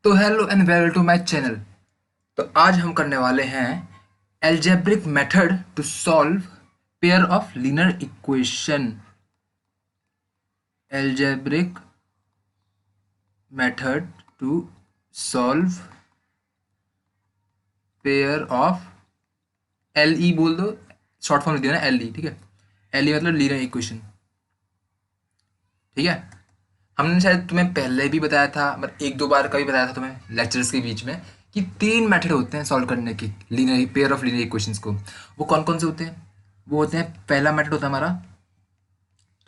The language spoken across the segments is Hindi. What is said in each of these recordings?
तो hello and welcome to my channel. तो आज हम करने वाले हैं algebraic method to solve pair of linear equation. Algebraic method to solve pair of L E बोल दो, शॉर्ट फॉर्म लिख दिया ना एल ई, ठीक है। एल ई मतलब लीनियर इक्वेशन, ठीक है। हमने शायद तुम्हें पहले भी बताया था, मतलब एक दो बार कभी बताया था तुम्हें लेक्चर्स के बीच में कि तीन मेथड होते हैं सॉल्व करने के linear pair of linear equations को। वो कौन कौन से होते हैं? वो होते हैं, पहला मेथड होता है हमारा,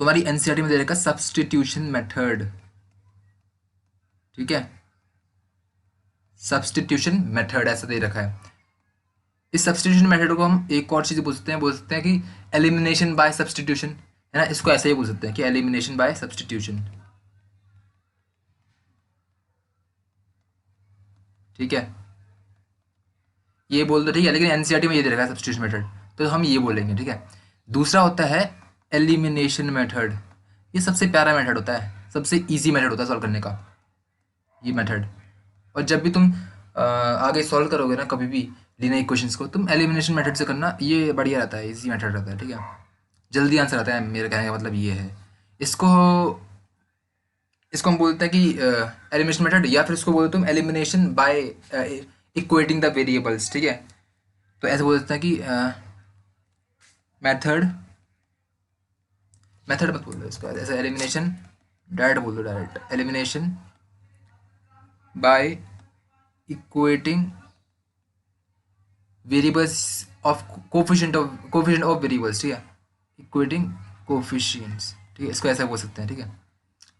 तुम्हारी एनसीईआरटी में दे रखा है सब्सटीट्यूशन मेथड, ठीक है। सब्सटीट्यूशन मेथड ऐसा दे रखा है। इस सब्सटीट्यूशन मेथड को हम एक और चीज़ बोल सकते हैं कि एलिमिनेशन बाय सब्सटीट्यूशन, है ना। इसको ऐसे ही बोल सकते हैं कि एलिमिनेशन बाय सब्सटीट्यूशन, ठीक है। ये बोल दो, ठीक है, लेकिन एनसीईआरटी में ये दे रखा है सब्स्टिट्यूशन मेथड, तो हम ये बोलेंगे, ठीक है। दूसरा होता है एलिमिनेशन मेथड। ये सबसे प्यारा मेथड होता है, सबसे इजी मेथड होता है सॉल्व करने का, ये मेथड। और जब भी तुम आगे सॉल्व करोगे ना कभी भी लीनियर इक्वेशंस को, तुम एलिमिनेशन मेथड से करना, ये बढ़िया रहता है, इजी मेथड रहता है, ठीक है। जल्दी आंसर आता है, मेरे कहने का मतलब ये है। इसको इसको हम बोलते हैं कि एलिमिनेशन मेथड, या फिर इसको बोलते तुम elimination by equating the variables, ठीक है। तो ऐसे बोल सकते हैं कि मेथड मेथड मत बोल दो इसको, ऐसे एलिमिनेशन डायरेक्ट बोल दो, direct elimination by equating variables of coefficient of variables, ठीक है। इक्वेटिंग कोफिशिएंट्स, ठीक है, इसको ऐसा बोल सकते हैं, ठीक है।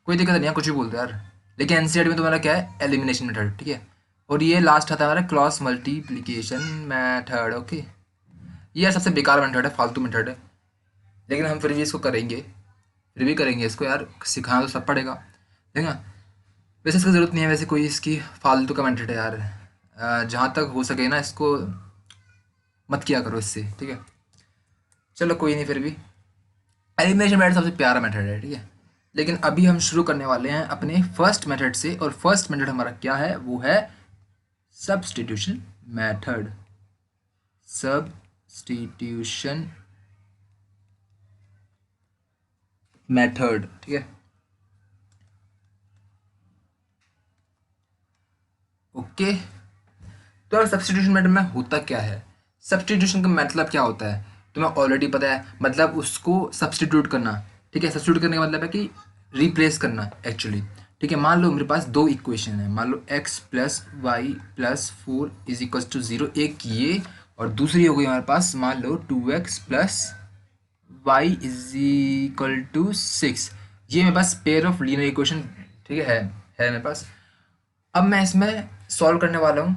कोई दिक्कत नहीं है, कुछ भी बोलते हैं यार। लेकिन एनसीईआरटी में तुम्हारा क्या है, एलिमिनेशन मेथड, ठीक है। और ये लास्ट आता है हमारा क्रॉस मल्टीप्लिकेशन मेथड, ओके। ये यार सबसे बेकार मेथड है, फालतू मेथड है, लेकिन हम फिर भी इसको करेंगे, फिर भी करेंगे इसको यार, सिखाना तो सब पड़ेगा, ठीक है। वैसे इसकी ज़रूरत नहीं है, वैसे कोई इसकी फालतू का मेथड है यार। जहाँ तक हो सके ना इसको मत किया करो इससे, ठीक है। चलो कोई नहीं, फिर भी एलिमिनेशन मेथड सबसे प्यारा मेथड है, ठीक है। लेकिन अभी हम शुरू करने वाले हैं अपने फर्स्ट मेथड से, और फर्स्ट मेथड हमारा क्या है, वो है सब्स्टिट्यूशन मेथड। सब्स्टिट्यूशन मेथड, ठीक है, ओके। तो यार सब्स्टिट्यूशन मेथड में होता क्या है, सब्स्टिट्यूशन का मतलब क्या होता है तुम्हें ऑलरेडी पता है, मतलब उसको सब्स्टिट्यूट करना, ठीक है। सब्स्टिट्यूट करने का मतलब है कि रिप्लेस करना एक्चुअली, ठीक है। मान लो मेरे पास दो इक्वेशन है, मान लो x plus y plus four is equal to zero, एक ये, और दूसरी हो गई हमारे पास, मान लो 2x plus y is equal to six. ये मेरे पास पेयर ऑफ लीनियर इक्वेशन, ठीक है मेरे पास। अब मैं इसमें सॉल्व करने वाला हूँ,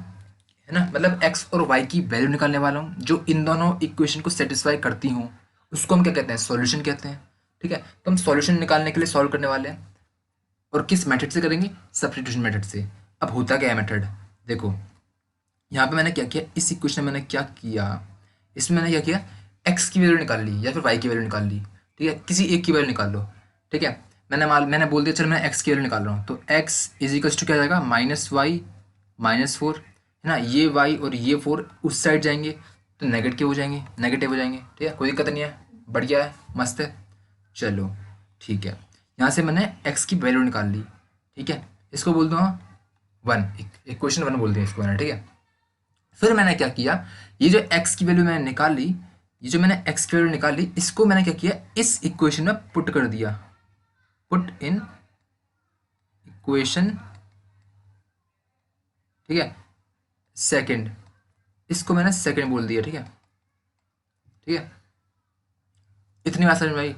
है ना, मतलब x और y की वैल्यू निकालने वाला हूँ जो इन दोनों इक्वेशन को सेटिस्फाई करती हूँ। उसको हम क्या कहते हैं, सॉल्यूशन कहते हैं, ठीक है। तो हम सॉल्यूशन निकालने के लिए सॉल्व करने वाले हैं, और किस मेथड से करेंगे, सब्स्टिट्यूशन मेथड से। अब होता क्या है मेथड, देखो यहाँ पे मैंने क्या किया, इस इक्वेशन में मैंने क्या किया, इसमें मैंने क्या किया, x की वैल्यू निकाल ली या फिर y की वैल्यू निकाल ली, ठीक है। किसी एक की वैल्यू निकाल लो, ठीक है। मैंने बोल दिया चलो मैं x की वैल्यू निकाल रहा हूँ, तो x इज इक्वल्स टू क्या जाएगा, माइनस वाई माइनस फोर, है ना। ये y और ये फोर उस साइड जाएंगे तो नेगेटिव हो जाएंगे, ठीक है। कोई दिक्कत नहीं है, बढ़िया है, मस्त है। चलो ठीक है, यहाँ से मैंने x की वैल्यू निकाल ली, ठीक है। इसको बोल दूँगा वन, इक्वेशन वन बोल दिया इसको मैंने, ठीक है। फिर मैंने क्या किया, ये जो x की वैल्यू मैंने निकाल ली, ये जो मैंने x की वैल्यू निकाल ली, इसको मैंने क्या किया, इस इक्वेशन में पुट कर दिया, पुट इन इक्वेशन, ठीक है, सेकंड। इसको मैंने सेकंड बोल दिया, ठीक है, ठीक है। इतनी बात समझ में आई,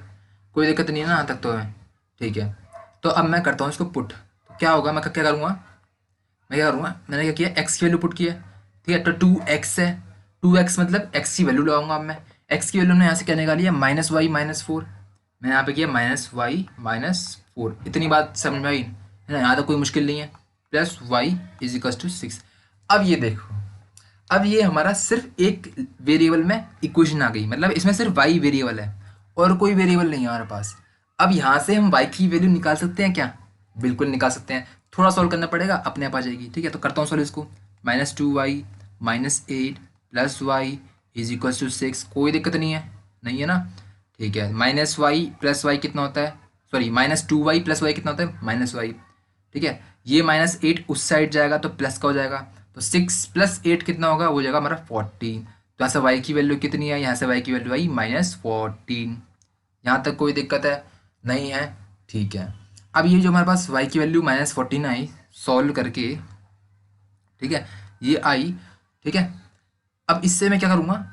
कोई दिक्कत नहीं है ना यहाँ तक तो है, ठीक है। तो अब मैं करता हूँ इसको पुट, तो क्या होगा, मैं क्या करूँगा, मैंने क्या किया, एक्स की वैल्यू पुट किया, ठीक है। तो 2x है, 2x मतलब x की वैल्यू लगाऊंगा अब मैं। x की वैल्यू ने यहाँ से क्या निकाली है, माइनस वाई माइनस फोर। मैंने यहाँ पे किया माइनस वाई माइनस फोर, इतनी बात समझ में आई, है ना। यहाँ तक कोई मुश्किल नहीं है, plus y is equal to six. अब ये देखो, अब ये हमारा सिर्फ एक वेरिएबल में इक्वेशन आ गई, मतलब इसमें सिर्फ वाई वेरिएबल है और कोई वेरिएबल नहीं है हमारे पास। अब यहाँ से हम वाई की वैल्यू निकाल सकते हैं क्या, बिल्कुल निकाल सकते हैं, थोड़ा सॉल्व करना पड़ेगा, अपने आप आ जाएगी। ठीक है, तो करता हूँ सॉल्व इसको। -2y -8 + y is equal to 6। कोई दिक्कत नहीं है, नहीं है ना? ठीक है, -y + y कितना होता है, सॉरी -2y + y कितना होता है, -y। ठीक है, ये -8 उस साइड जाएगा तो प्लस का हो जाएगा, तो 6 + 8 कितना होगा, वो जाएगा हमारा 14। तो यहाँ से y की वैल्यू कितनी है, यहाँ से y की वैल्यू आई -14। यहाँ तक कोई दिक्कत है नहीं है? ठीक है, अब ये जो हमारे पास y की वैल्यू -14 आई सॉल्व करके, ठीक है, ये आई। ठीक है, अब इससे मैं क्या करूँगा,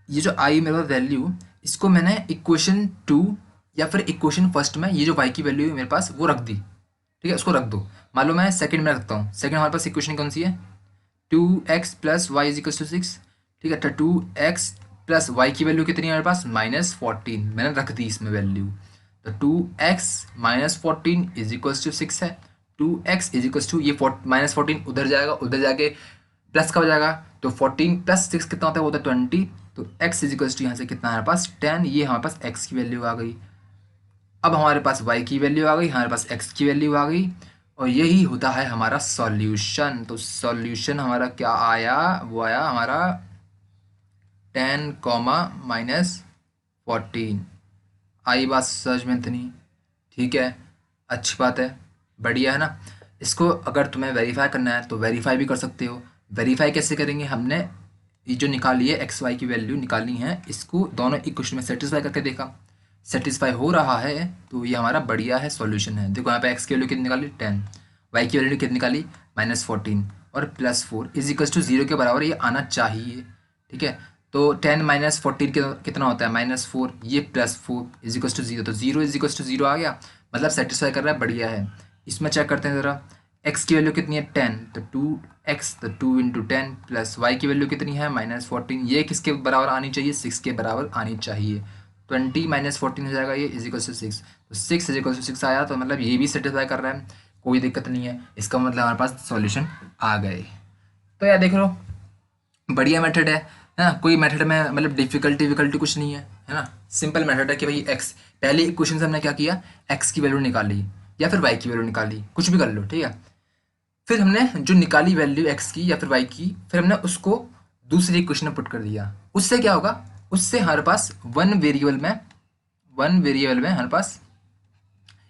ये जो आई मेरे पास वैल्यू, इसको मैंने इक्वेशन 2 या फिर इक्वेशन फर्स्ट में ये जो y की वैल्यू है मेरे पास वो रख दी। ठीक है, उसको रख दो। मान लो मैं सेकंड में रखता हूँ, सेकंड हमारे पास इक्वेशन कौन सी है, 2x + y is equal to 6। ठीक है, तो 2x + y की वैल्यू कितनी है मेरे पास, -14, मैंने रख दी इसमें वैल्यू। तो 2x - 14 इज इक्वल टू 6 है। 2x इज इक्वल टू ये -14 उधर जाएगा, उधर जाके प्लस का हो जाएगा, तो 14 + 6 कितना होता है, वो होता है 20। तो x इज इक्वल टू यहाँ से कितना है हमारे पास 10, ये हमारे पास x की वैल्यू आ गई। अब हमारे पास y की वैल्यू आ गई, हमारे पास x की वैल्यू आ गई, और यही होता है हमारा सॉल्यूशन। तो सॉल्यूशन हमारा क्या आया, वो आया हमारा 10, -14। आई बात समझ में इतनी? ठीक है, अच्छी बात है, बढ़िया है ना? इसको अगर तुम्हें वेरीफाई करना है तो वेरीफाई भी कर सकते हो। वेरीफाई कैसे करेंगे, हमने ये जो निकाली है एक्स वाई की वैल्यू निकालनी है, इसको दोनों इक्वेशन में सेटिस्फाई करके देखा, सेटिस्फाई हो रहा है तो ये हमारा बढ़िया है, सॉल्यूशन है। देखो यहाँ पे एक्स की वैल्यू कितनी निकाली 10, वाई की वैल्यू कितनी निकाली -14 और +4 इज इक्वल टू 0 के बराबर ये आना चाहिए। ठीक है, तो 10 - 14 कितना होता है -4, ये +4 इज इक्वल टू 0, तो 0 इज इक्वल टू 0 आ गया, मतलब सेटिस्फाई कर रहा है, बढ़िया है। इसमें चेक करते हैं ज़रा, एक्स की वैल्यू कितनी है 10, तो 2x, तो 2 × 10 प्लस वाई की वैल्यू कितनी है -14, ये किसके बराबर आनी चाहिए, 6 के बराबर आनी चाहिए। 20 - 14 हो जाएगा, ये इज इक्वल टू 6, तो 6 इज इक्वल टू 6 आया, तो मतलब ये भी सेटिस्फाई कर रहा है, कोई दिक्कत नहीं है। इसका मतलब हमारे पास सॉल्यूशन आ गए। तो यार देख लो, बढ़िया मेथड है ना? कोई मेथड में मतलब डिफिकल्टी कुछ नहीं है ना? सिंपल मेथड है कि भाई एक्स, पहले इक्वेशन से हमने क्या किया, एक्स की वैल्यू निकाली या फिर वाई की वैल्यू निकाली, कुछ भी कर लो। ठीक है, फिर हमने जो निकाली वैल्यू एक्स की या फिर वाई की, फिर हमने उसको दूसरी इक्वेशन में पुट कर दिया। उससे क्या होगा, उससे हमारे पास वन वेरिएबल में हमारे पास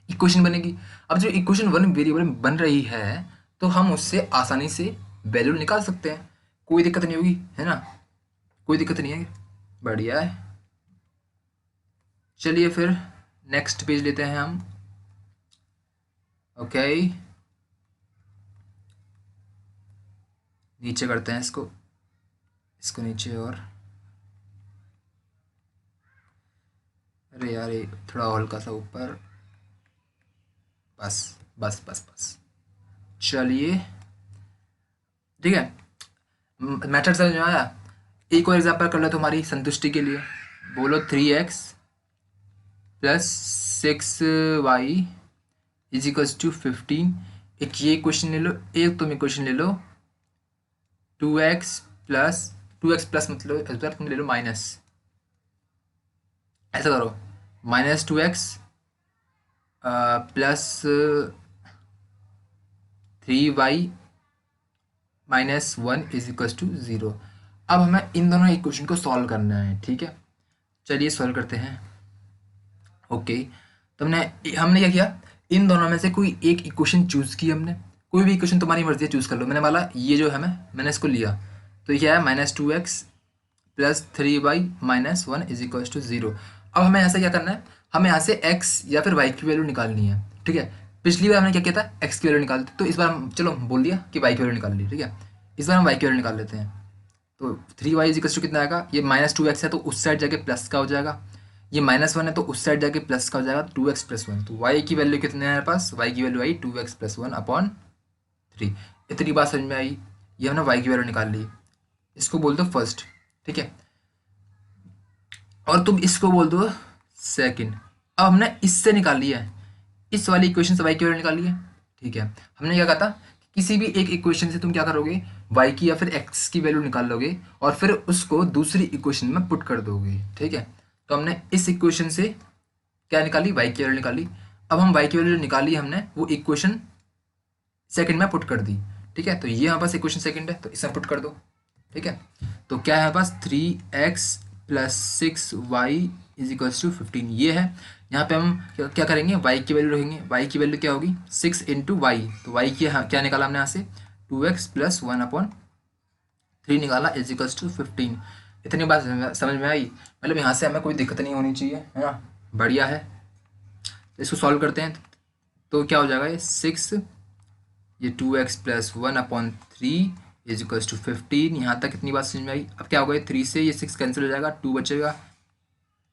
इक्वेशन बनेगी। अब जो इक्वेशन वन वेरिएबल में बन रही है, तो हम उससे आसानी से वैल्यू निकाल सकते हैं, कोई दिक्कत नहीं होगी, है ना? कोई दिक्कत नहीं है, बढ़िया है। चलिए फिर नेक्स्ट पेज लेते हैं हम। ओके, नीचे करते हैं इसको, नीचे, और अरे यार ये थोड़ा हल्का सा ऊपर, बस बस बस बस। चलिए ठीक है, मेथड समझ में आया? एक और एग्जांपल कर लो तुम्हारी संतुष्टि के लिए। बोलो 3x + 6y is equals to 15। एक ये क्वेश्चन ले लो, एक तुम इक्वेशन ले लो 2x प्लस मतलब इस बार तुम ले लो माइनस, ऐसा करो -2x + 3y -1 is equals to 0। अब हमें इन दोनों इक्वेशन को सॉल्व करना है। ठीक है, चलिए सॉल्व करते हैं। ओके, तो हमने क्या किया, इन दोनों में से कोई एक इक्वेशन चूज़ की हमने, कोई भी इक्वेशन तुम्हारी मर्जी है चूज़ कर लो। मैंने वाला ये जो है मैंने इसको लिया, तो ये क्या है -2x + 3y -1 is equals to 0। अब हमें ऐसा क्या करना है, हमें यहाँ से x या फिर y की वैल्यू निकालनी है। ठीक है, पिछली बार हमने क्या किया था, x की वैल्यू निकालते, तो इस बार हम चलो बोल दिया कि y की वैल्यू निकाल ली। ठीक है, इस बार हम y की वैल्यू निकाल लेते हैं। तो 3y इज इक्वल्स टू कितना आएगा, ये -2x है तो उस साइड जाके प्लस का हो जाएगा, ये -1 है तो उस साइड जाके प्लस का हो जाएगा, 2x + 1। तो y की वैल्यू कितने है हमारे पास, y की वैल्यू आई 2x + 1/3। इतनी बात समझ में आई, ये हमने y की वैल्यू निकाल ली, इसको बोल दो फर्स्ट। ठीक है, और तुम इसको बोल दो सेकंड। अब हमने इससे निकाल लिया है, इस वाली इक्वेशन से y की वैल्यू निकाल ली है। ठीक है, हमने क्या कहा था, किसी भी एक इक्वेशन से तुम क्या करोगे, y की या फिर x की वैल्यू निकाल लोगे और फिर उसको दूसरी इक्वेशन में पुट कर दोगे। ठीक है, तो हमने इस इक्वेशन से क्या निकाली, y की वैल्यू निकाली। अब हम y की वैल्यू निकाली हमने, वो इक्वेशन सेकंड में पुट कर दी। ठीक है, तो ये हमारे पास इक्वेशन सेकंड है, तो इसमें पुट कर दो। ठीक है, तो क्या है हमारे पास 3x plus 6y is equals to 15, ये है। यहाँ पे हम क्या करेंगे, y की वैल्यू रखेंगे। y की वैल्यू क्या होगी 6 इंटू वाई, तो y की क्या निकाला हमने यहाँ से 2x प्लस 1/3 निकाला इज इक्वल्स टू 15। इतनी बात समझ में आई, मतलब यहाँ से हमें कोई दिक्कत नहीं होनी चाहिए, है ना, बढ़िया है। इसको सॉल्व करते हैं, तो क्या हो जाएगा ये 6, ये 2x plus 1/3 is equals to 15। यहाँ तक कितनी बात समझ में आई। अब क्या होगा, 3 से ये 6 कैंसिल हो जाएगा, 2 बचेगा,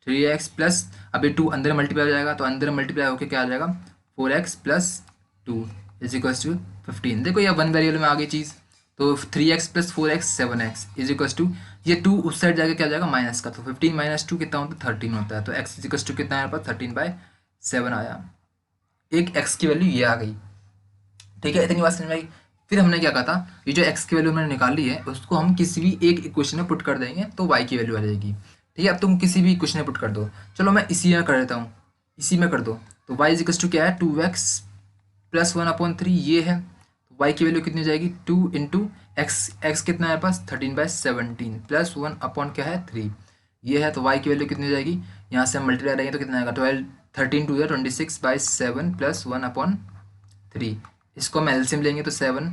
3x प्लस अभी 2 अंदर मल्टीप्लाई हो जाएगा, तो अंदर मल्टीप्लाई होकर क्या आ जाएगा 4x plus 2 is equals to 15। देखो ये वन वेरिएबल में आ गई चीज़, तो 3x plus 4x 7x is equals to, ये 2 उस साइड जाके क्या आ जाएगा माइनस का, तो 15 माइनस 2 कितना होता है 13 होता है, तो x इज इक्वल्स टू कितना है यहाँ पर 13/7 आया। एक x की वैल्यू ये आ गई। ठीक है, इतनी बात समझ में आई। फिर हमने क्या कहा था, ये जो x की वैल्यू मैंने निकाली है उसको हम किसी भी एक इक्वेशन में पुट कर देंगे तो y की वैल्यू आ जाएगी। ठीक है, अब तुम किसी भी इक्वेशन में पुट कर दो, चलो मैं इसी में कर देता हूँ, इसी में कर दो, तो y इज इक्वल्स टू क्या है 2x प्लस 1/3 ये है, तो y की वैल्यू कितनी हो जाएगी 2 इंटू x कितना है पास 13/17 प्लस 1 क्या है 3 ये है, तो y की वैल्यू कितनी हो जाएगी, यहाँ से हम मल्टीप्लाई करेंगे तो कितना आएगा 12 13 टू 26/7 प्लस 1/3। इसको हम एलसीएम लेंगे तो 7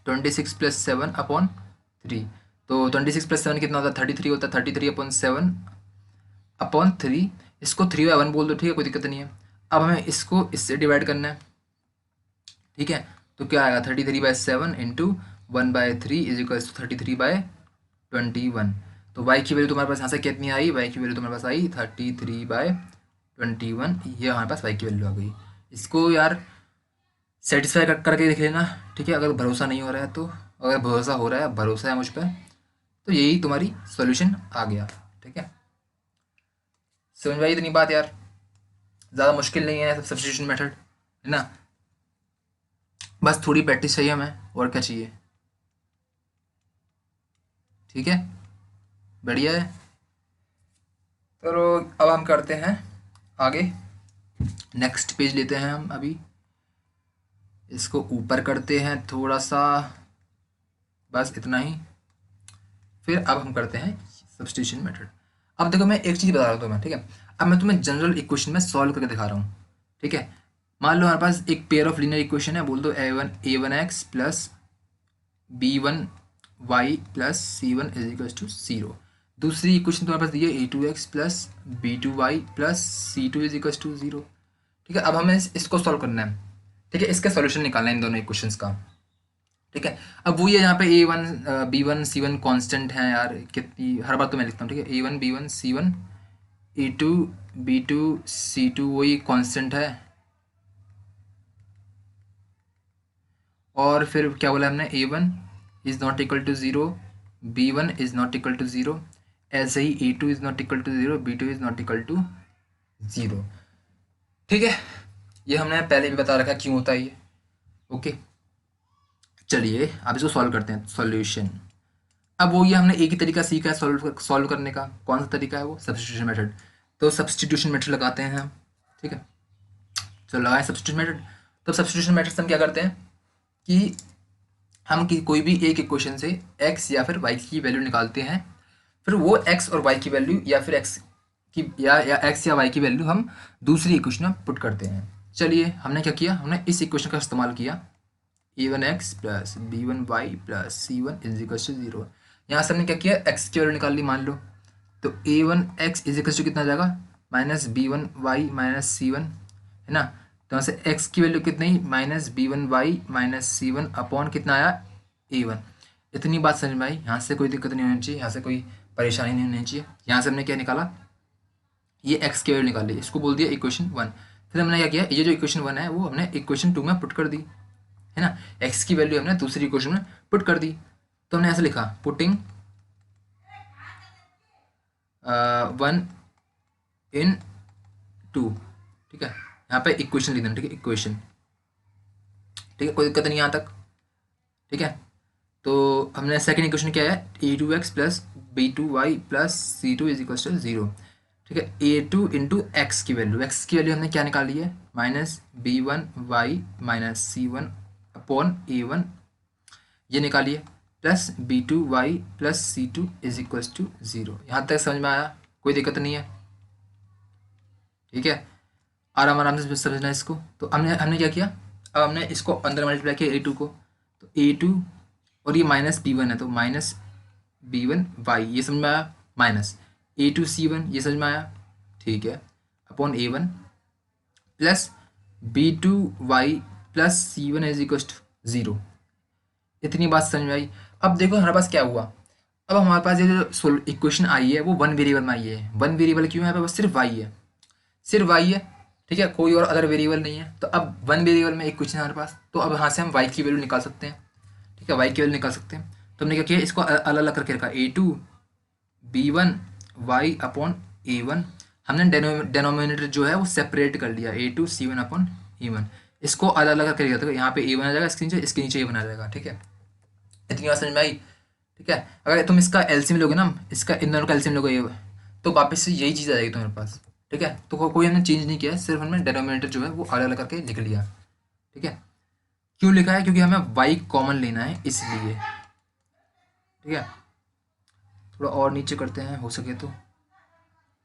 26 प्लस 7/3, तो 26 प्लस 7 कितना होता है 33 होता है, 33/7/3, इसको 3/1 बोल दो। ठीक है, कोई दिक्कत नहीं है। अब हमें इसको इससे डिवाइड करना है। ठीक है, तो क्या आएगा 33/7 इंटू 1/3 इज इक्वल टू 33/21। तो y की वैल्यू तुम्हारे पास यहाँ से कितनी आई, y की वैल्यू तुम्हारे पास आई 33/21, ये हमारे पास y की वैल्यू आ गई। इसको यार सेटिस्फाई करके देख लेना। ठीक है, अगर भरोसा नहीं हो रहा है तो, अगर भरोसा हो रहा है, भरोसा है मुझ पर, तो यही तुम्हारी सॉल्यूशन आ गया। ठीक है, समझ में आई इतनी बात यार, ज़्यादा मुश्किल नहीं है सब्स्टिट्यूशन मेथड, है ना, बस थोड़ी प्रैक्टिस चाहिए हमें, और क्या चाहिए। ठीक है, बढ़िया है। तो अब हम करते हैं आगे, नेक्स्ट पेज लेते हैं हम, अभी इसको ऊपर करते हैं थोड़ा सा, बस इतना ही। फिर अब हम करते हैं सब्स्टिट्यूशन मेथड। अब देखो मैं एक चीज़ बता रहा हूँ तुम्हें, ठीक है, अब मैं तुम्हें जनरल इक्वेशन में सॉल्व करके दिखा रहा हूँ। ठीक है, मान लो हमारे पास एक पेयर ऑफ लीनियर इक्वेशन है, बोल दो a1x plus b1y plus c1 is equal to 0। दूसरी इक्वेशन तुम्हारे पास दी है a2x plus b2y plus c2 is equal to 0। ठीक है, अब हमें इसको सॉल्व करना है। ठीक है, इसका सॉल्यूशन निकालना है इन दोनों इक्वेशंस का। ठीक है, अब वही है, यहाँ पे a1 b1 c1 कांस्टेंट है यार, कितनी हर बार तो मैं लिखता हूँ। ठीक है, a1 b1 c1 a2 b2 c2 वही कांस्टेंट है, और फिर क्या बोला हमने a1 is not equal to 0, b1 is not equal to 0, ऐसे ही a2 is not equal to 0, b2 is not equal to 0। ठीक है, ये हमने पहले भी बता रखा क्यों होता है ये। ओके, चलिए अब इसको सॉल्व करते हैं, सॉल्यूशन। अब वो ये हमने एक ही तरीका सीखा है सॉल्व करने का, कौन सा तरीका है वो सब्स्टिट्यूशन मेथड। तो सब्स्टिट्यूशन मेथड लगाते हैं हम। ठीक है, चलो लगाएं सब्स्टिट्यूशन मेथड। तो सब्स्टिट्यूशन मेथड से हम क्या करते हैं कि हम कोई भी एक इक्वेशन से x या फिर y की वैल्यू निकालते हैं, फिर वो x और y की वैल्यू या फिर x की या x या y की वैल्यू हम दूसरी इक्वेशन में पुट करते हैं। चलिए हमने क्या किया, हमने इस इक्वेशन का इस्तेमाल किया, a1x plus b1y plus c1 is equal to 0। यहाँ से हमने क्या किया, x की वैल्यू निकाल ली मान लो, तो a1x इज इक्वल टू कितना जाएगा माइनस b1y माइनस c1, है ना, तो यहाँ से x की वैल्यू कितनी minus b1y minus c1 upon कितना आया a1। इतनी बात समझ में आई, यहाँ से कोई दिक्कत नहीं होनी चाहिए, यहाँ से कोई परेशानी नहीं होनी चाहिए। यहाँ से हमने क्या निकाला, ये x की वैल्यू निकाली, इसको बोल दिया इक्वेशन 1। फिर हमने क्या किया, ये जो इक्वेशन 1 है वो हमने इक्वेशन 2 में पुट कर दी, है ना, x की वैल्यू हमने दूसरी इक्वेशन में पुट कर दी। तो हमने ऐसे लिखा पुटिंग 1 इन 2। ठीक है, यहाँ पे इक्वेशन लिख देना। ठीक है, इक्वेशन, ठीक है, कोई दिक्कत नहीं यहाँ तक। ठीक है, तो हमने सेकंड इक्वेशन क्या है a2x plus b2y plus c2 is equal to 0। ठीक है, a2 इंटू एक्स की वैल्यू, एक्स की वैल्यू हमने क्या निकाली है minus b1y minus c1 upon A1 ये निकालिए, plus B2y plus C2 is equals to 0। यहाँ तक समझ में आया? कोई दिक्कत नहीं है? ठीक है, आराम आराम से समझना है इसको। तो हमने हमने क्या किया, अब हमने इसको अंदर मल्टीप्लाई किया A2 को, तो A2 और ये माइनस B1 है तो माइनस B1y ये समझ में आया, माइनस A2C1 ये समझ में आया, ठीक है, upon A1 plus B2y plus C1 is equal to 0। इतनी बात समझ में आई? अब देखो हमारे पास क्या हुआ, अब हमारे पास ये जो इक्वेशन आई है वो वन वेरिएबल में आई है। वन वेरिएबल क्यों है? यहाँ पे बस सिर्फ y है, सिर्फ y है, ठीक है, कोई और अदर वेरिएबल नहीं है। तो अब वन वेरिएबल में इक्वेशन है हमारे पास, तो अब यहाँ से हम y की वैल्यू निकाल सकते हैं, ठीक है, y की वैल्यू निकाल सकते हैं। तो हमने क्या किया, इसको अलग अलग करके रखा, A2 B1 y upon A1। हमने डेनोमिनेटर जो है वो सेपरेट कर लिया, A2 C1 अपॉन E1। इसको अलग अलग करके लिया, तो यहाँ पे A1 आ जाएगा, इसके नीचे A1 आ जाएगा, ठीक है। इतनी बात समझ में आई? ठीक है, अगर तुम इसका एलसीएम लोगे ना, इसका इन दोनों का एलसीएम लोगे ये, तो वापस से यही चीज़ आ जाएगी तुम्हारे पास, ठीक है। तो कोई हमने चेंज नहीं किया है, सिर्फ हमने डेनोमिनेटर जो है वो अलग अलग करके लिख लिया, ठीक है। क्यों लिखा है? क्योंकि हमें y कॉमन लेना है इसलिए, ठीक है। थोड़ा और नीचे करते हैं हो सके तो।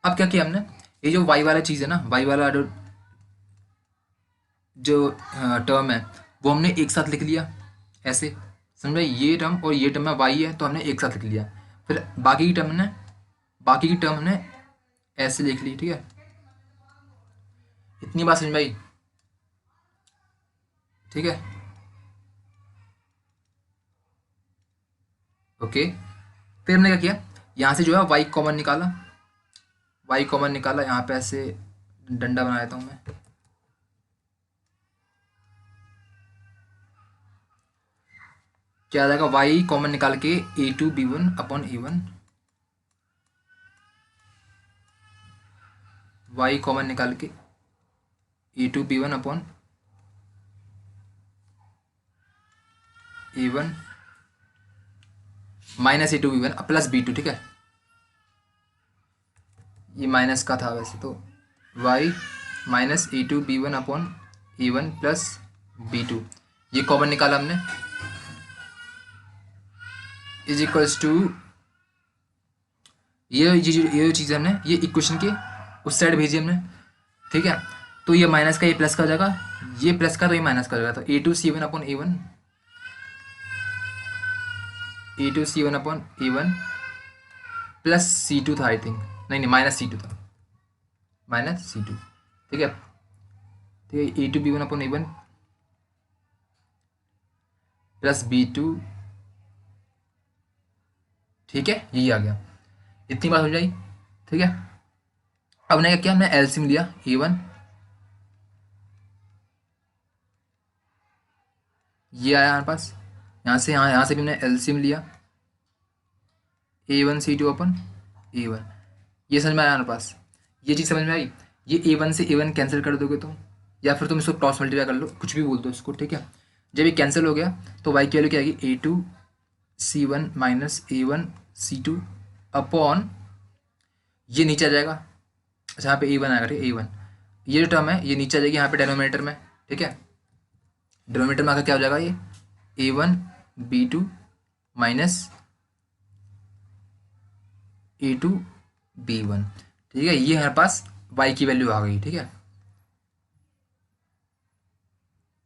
अब क्या किया हमने, ये जो y वाला चीज़ है ना, y वाला जो टर्म है वो हमने एक साथ लिख लिया ऐसे, समझ में? ये टर्म और ये टर्म में y है तो हमने एक साथ लिख लिया। फिर बाकी की टर्म हमने ऐसे लिख ली, ठीक है। इतनी बात समझ में आई? ठीक है, ओके। फिर हमने क्या किया, यहाँ से जो है y कॉमन निकाला, यहाँ पे ऐसे डंडा बना देता हूँ मैं, क्या आ जाएगा, y कॉमन निकाल के A2 B1 upon A1, y common निकाल के A2 B1 upon A1 minus A2 B1 plus B2, ठीक है। ये माइनस का था वैसे तो, y minus A2 B1 upon A1 plus B2 ये कॉमन निकाला हमने, इज इक्वल्स टू ये चीज़ हमने ये इक्वेशन के उस साइड भेजी हमने, ठीक है। तो ये माइनस का ये प्लस का हो जाएगा, ये प्लस का तो ये माइनस का हो जाएगा। तो A2C1 upon A1, A2C1 upon A1 plus C2 था आई थिंक, नहीं माइनस C2 था, माइनस C2, ठीक है। तो ये A2 B1 upon A1 plus B2, ठीक है, यही आ गया। इतनी बात हो जाएगी, ठीक है। अब मैंने क्या किया, हमने एलसीएम लिया A1, ये आया हमारे पास, यहाँ से भी हमने एलसीएम लिया A1C2 अपन A1, ये समझ में आया हमारे पास, ये चीज़ समझ में आई। ये A1 से A1 कैंसिल कर दोगे तुम, या फिर तुम इसको क्रॉस मल्टीप्लाई कर लो, कुछ भी बोल दो इसको, ठीक है। जब ये कैंसिल हो गया तो y की वैल्यू क्या आएगी, A2C1 माइनस A1C2 अपॉन ये नीचे आ जाएगा, अच्छा यहाँ पे A1 आएगा, ठीक है, A1 ये जो टर्म है ये नीचे आ जाएगी यहाँ पे डेनोमिनेटर में, ठीक है। डेनोमिनेटर में आकर क्या हो जाएगा, ये A1B2 माइनस A2B1, ठीक है। ये हमारे पास y की वैल्यू आ गई, ठीक है,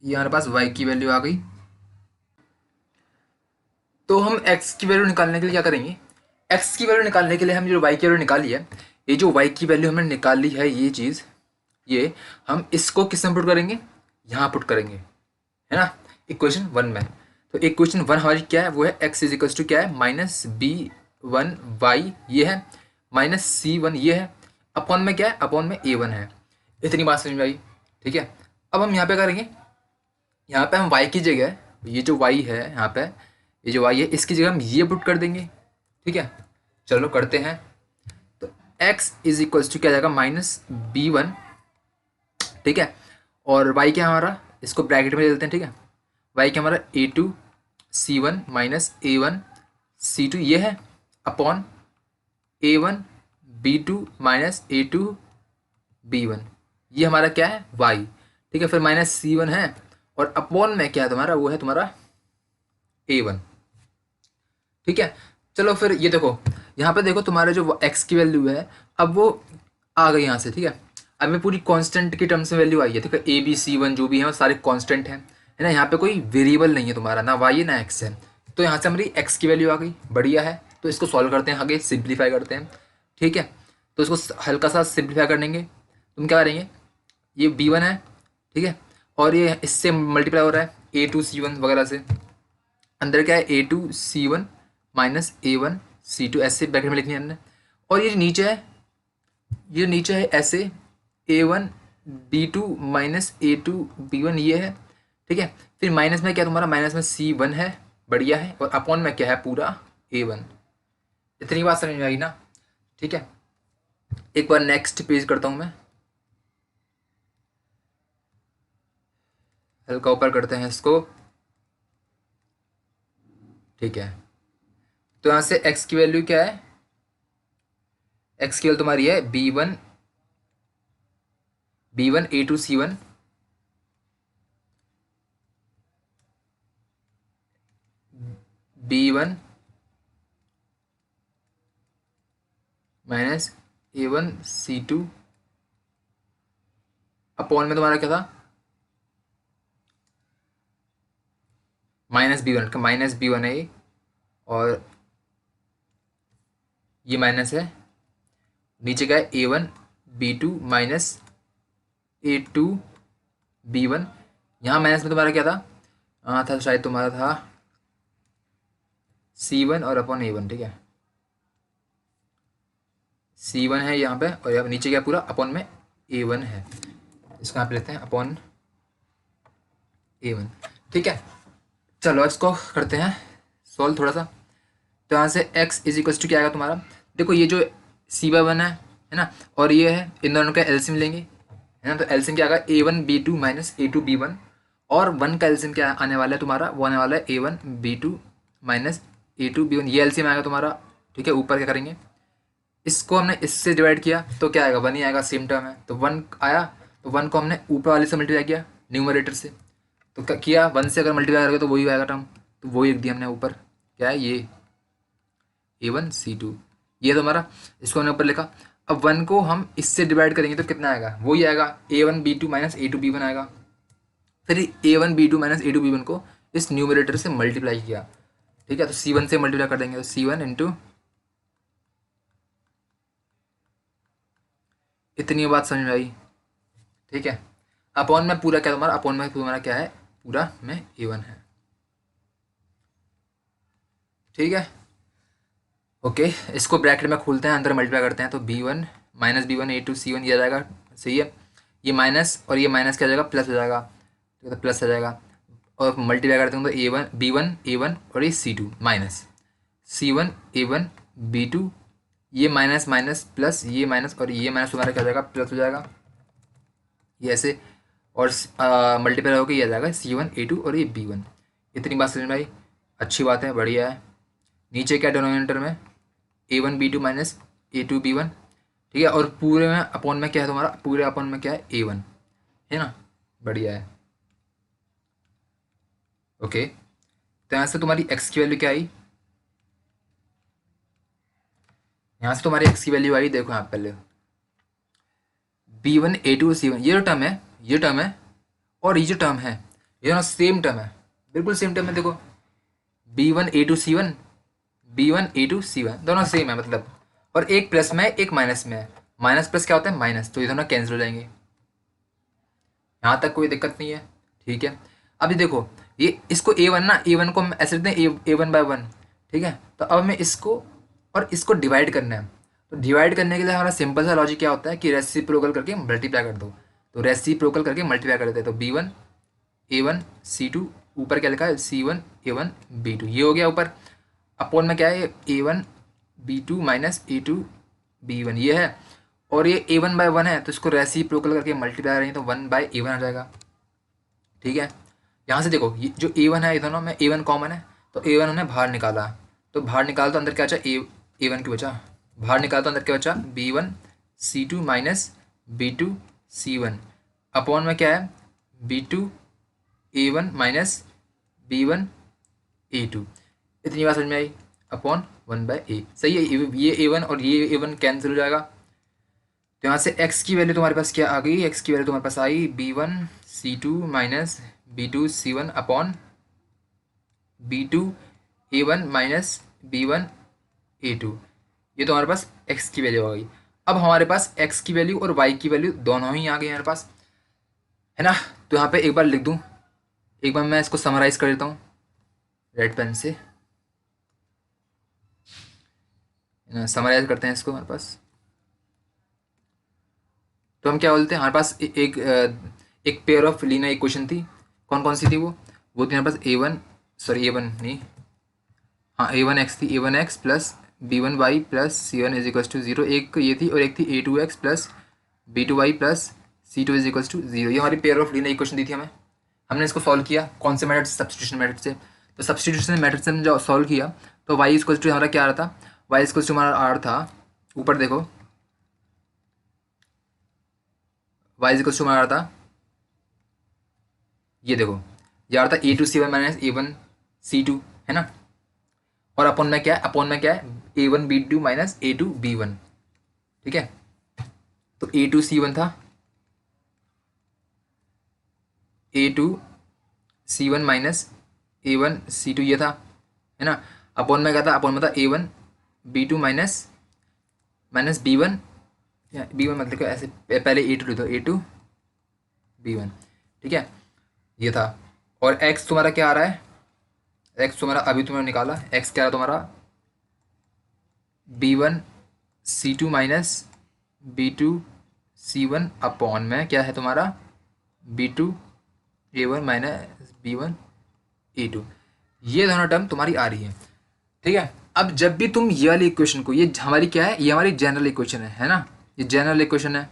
ये हमारे पास y की वैल्यू आ गई। तो हम x की वैल्यू निकालने के लिए क्या करेंगे, x की वैल्यू निकालने के लिए हम जो y की वैल्यू निकाली है, ये जो y की वैल्यू हमने निकाली है ये चीज़, ये हम इसको किस में पुट करेंगे, यहाँ पुट करेंगे, है ना, इक्वेशन 1 में। तो इक्वेशन 1 हमारी क्या है, वो है x इज इक्वल्स टू क्या है, माइनस B1y ये है, माइनस C1 ये है, अपॉन में क्या है, अपॉन में A1 है। इतनी बात समझ में आई, ठीक है। अब हम यहाँ पे करेंगे, यहाँ पे हम y की जगह ये जो y है यहाँ पे, ये जो y है इसकी जगह हम ये पुट कर देंगे, ठीक है। चलो करते हैं, तो x इज इक्वल्स टू क्या जाएगा, माइनस B1, ठीक है, और y क्या हमारा, इसको ब्रैकेट में दे देते हैं, ठीक है। y क्या हमारा A2C1 माइनस A1C2 ये है, अपॉन A1B2 माइनस A2B1 ये हमारा क्या है y, ठीक है। फिर माइनस C1 है और अपॉन में क्या है तुम्हारा, वो है तुम्हारा A1। ठीक है, चलो फिर ये देखो, यहाँ पे देखो तुम्हारे जो एक्स की वैल्यू है, अब वो आ गई यहाँ से। ठीक है, अब मैं पूरी कांस्टेंट की टर्म्स में वैल्यू आई है। ठीक है, A B C1 जो भी है वो सारे कांस्टेंट हैं, है ना। यहाँ पे कोई वेरिएबल नहीं है तुम्हारा, ना वाई है ना एक्स है। तो यहाँ से हमारी एक्स की वैल्यू आ गई, बढ़िया है। तो इसको सॉल्व करते हैं, आगे सिंप्लीफाई करते हैं। ठीक है, तो इसको हल्का सा सिंप्लीफाई करेंगे। तुम क्या करेंगे, ये B1 है, ठीक है, और ये इससे मल्टीप्लाई हो रहा है A2C1 वगैरह से। अंदर क्या है, A2C1 माइनस A1C2, ऐसे ब्रैकेट में लिखनी है हमने। और ये नीचे है ऐसे A1B2 माइनस A2B1, ये है। ठीक है, फिर माइनस में क्या तुम्हारा, माइनस में C1 है, बढ़िया है, और अपॉन में क्या है, पूरा A1। इतनी बात समझ में आई ना। ठीक है, एक बार नेक्स्ट पेज करता हूँ मैं, हल्का ऊपर करते हैं इसको। ठीक है, तो यहाँ से x की वैल्यू क्या है, x की वैल्यू तुम्हारी है B1 A2C1 B1 minus A1C2 upon में तुम्हारा क्या था, -B1 का -B1 है ये, और ये माइनस है, नीचे का है A1B2 माइनस A2B1। यहाँ माइनस में तुम्हारा क्या था, था शायद तुम्हारा था C1 और अपॉन A1। ठीक है, C1 है यहाँ पे, और यहाँ नीचे क्या पूरा अपॉन में A1 है। इसको यहाँ पे लेते हैं अपॉन A1। ठीक है, चलो इसको करते हैं सॉल्व थोड़ा सा। तो यहाँ से x इज इक्वल टू क्या आएगा तुम्हारा, देखो ये जो C/1 है ना, और ये है, इन दोनों का एलसीएम लेंगे, है ना। तो एलसीएम क्या आएगा, A1B2 माइनस A2B1, और 1 का एलसीएम क्या आने वाला है तुम्हारा, वो आने वाला है A1B2 माइनस A2B1, ये एलसीएम आएगा तुम्हारा। ठीक है, ऊपर क्या करेंगे, इसको हमने इससे डिवाइड किया तो क्या आएगा, 1 ही आएगा, सेम टर्म है। तो 1 आया, तो 1 को हमने ऊपर वाले से मल्टीप्लाई किया न्यूमरेटर से, तो क्या किया, 1 से अगर मल्टीप्लाई करोगे तो वही आएगा टर्म, तो वही लिख दिया हमने ऊपर। क्या है ये, A1C2, ये तो हमारा, इसको हमने ऊपर लिखा। अब 1 को हम इससे डिवाइड करेंगे तो कितना आएगा, वही आएगा A1B2 माइनस A2B1 आएगा। फिर A1B2 माइनस A2B1 को इस न्यूमरेटर से मल्टीप्लाई किया। ठीक है, तो C1 से मल्टीप्लाई कर देंगे, तो C1 इंटू, इतनी बात समझ में आई। ठीक है, अपॉन में पूरा क्या तुम्हारा, अपॉन में तुम्हारा क्या है, पूरा में A1 है। ठीक है, ओके, इसको ब्रैकेट में खोलते हैं, अंदर मल्टीप्लाई करते हैं, तो B1 माइनस B1 A2C1 ये आ जाएगा, सही है। ये माइनस और ये माइनस क्या हो जाएगा, प्लस हो जाएगा। ठीक है, तो प्लस हो जाएगा, और मल्टीप्लाई करते हैं तो B1 A1 और ये C2 minus C1 A1 B2, ये माइनस माइनस प्लस, ये माइनस और ये माइनस तुम्हारा क्या हो जाएगा, प्लस हो जाएगा, ये ऐसे, और मल्टीप्लाई होकर ये आ जाएगा C1 A2 और ये B1। इतनी बात समझ में आई, अच्छी बात है, बढ़िया है। नीचे क्या डिनोमिनेटर में A1B2 माइनस A2B1। ठीक है, और पूरे में अपॉन में क्या है तुम्हारा, पूरे अपॉन में क्या है, A1, है ना, बढ़िया है। ओके, तो यहाँ से तुम्हारी x की वैल्यू क्या आई, यहाँ से तुम्हारी x की वैल्यू आई, देखो यहाँ पहले B1 A2 C1, ये जो टर्म है, ये टर्म है, और ये जो टर्म है, ये ना सेम टर्म है, बिल्कुल सेम टर्म है। देखो B1 A2 C1, B1 A2 C1 दोनों सेम है मतलब, और एक प्लस में है, एक माइनस में है। माइनस प्लस क्या होता है, माइनस, तो ये दोनों कैंसिल हो जाएंगे। यहाँ तक कोई दिक्कत नहीं है। ठीक है, अभी देखो ये इसको A1 ना, A1 को हम ऐसे लिखते हैं A1/1। ठीक है, तो अब हमें इसको और इसको डिवाइड करना है। तो डिवाइड करने के लिए हमारा सिंपल सा लॉजिक क्या होता है कि रेसिप्रोकल करके मल्टीप्लाई कर दो। तो रेसिप्रोकल करके मल्टीप्लाई कर देते हैं, तो B1 A1 C2, ऊपर क्या लिखा है C1 A1 B2, ये हो गया ऊपर। अपॉन में क्या है, A1B2 माइनस A2B1 ये है, और ये A1/1 है, तो इसको रेसिप्रोकल करके मल्टीप्लाई करेंगे तो 1/A1 आ जाएगा। ठीक है, यहाँ से देखो ये जो A1 है, ये दोनों में A1 कॉमन है, तो A1 हमने बाहर निकाला, तो बाहर निकाल तो अंदर क्या बचा, A1 की बचा, बाहर निकाल तो अंदर क्या बचा, B1 C2 minus B2 C1, upon में क्या है B2 A1 minus B1 A2, इतनी बात समझ में आई, अपॉन 1/a। सही है, ये A1 और ये A1 कैंसिल हो जाएगा। तो यहाँ से x की वैल्यू तुम्हारे पास क्या आ गई, x की वैल्यू तुम्हारे पास आई B1 C2 minus B2 C1 upon B2 A1 minus B1 A2। ये तो हमारे पास x की वैल्यू आ गई। अब हमारे पास x की वैल्यू और y की वैल्यू दोनों ही आ गई हमारे पास, है ना। तो यहाँ पे एक बार लिख दूँ, एक बार मैं इसको समराइज कर देता हूँ रेड पेन से, समराइज करते हैं इसको हमारे पास। तो हम क्या बोलते हैं, हमारे पास एक पेयर ऑफ लीनियर इक्वेशन थी। कौन कौन सी थी वो थी हमारे पास A1 नहीं, हाँ A1x थी, A1x plus B1y plus C1 is equals to 0, एक ये थी, और एक थी A2x plus B2y plus C2 is equals to 0। ये हमारी पेयर ऑफ लीनियर इक्वेशन दी थी हमें। हमने इसको सॉल्व किया कौन से मेथड से, सब्स्टिट्यूशन मेथड से। तो सब्स्टिट्यूशन मेथड से हमने जो सॉल्व किया तो y इक्वल्स टू हमारा क्या आ रहा था, y इक्वल्स टू हमारा आ रहा था, ऊपर देखो y इक्वल्स टू हमारा आ रहा था, ये देखो ये आ रहा था A2C1 माइनस A1C2, है ना। और अपॉन में क्या है, अपॉन में क्या है A1B2 माइनस A2B1, ठीक है। तो A2C1 था, A2C1 माइनस A1C2 ये था, है ना। अपॉन में क्या था, अपॉन में था A1B2 माइनस B1, B1 मतलब क्या, ऐसे पहले A2 लिखो, A2B1, ठीक है, ये था। और x तुम्हारा क्या आ रहा है, x तुम्हारा अभी तुमने निकाला, x क्या रहा तुम्हारा B1C2 माइनस B2C1 अपॉन में क्या है तुम्हारा B2A1 माइनस B1A2। ये दोनों टर्म तुम्हारी आ रही है, ठीक है। अब जब भी तुम ये वाली इक्वेशन को, ये हमारी क्या है, ये हमारी जनरल इक्वेशन है ना, ये जनरल इक्वेशन है।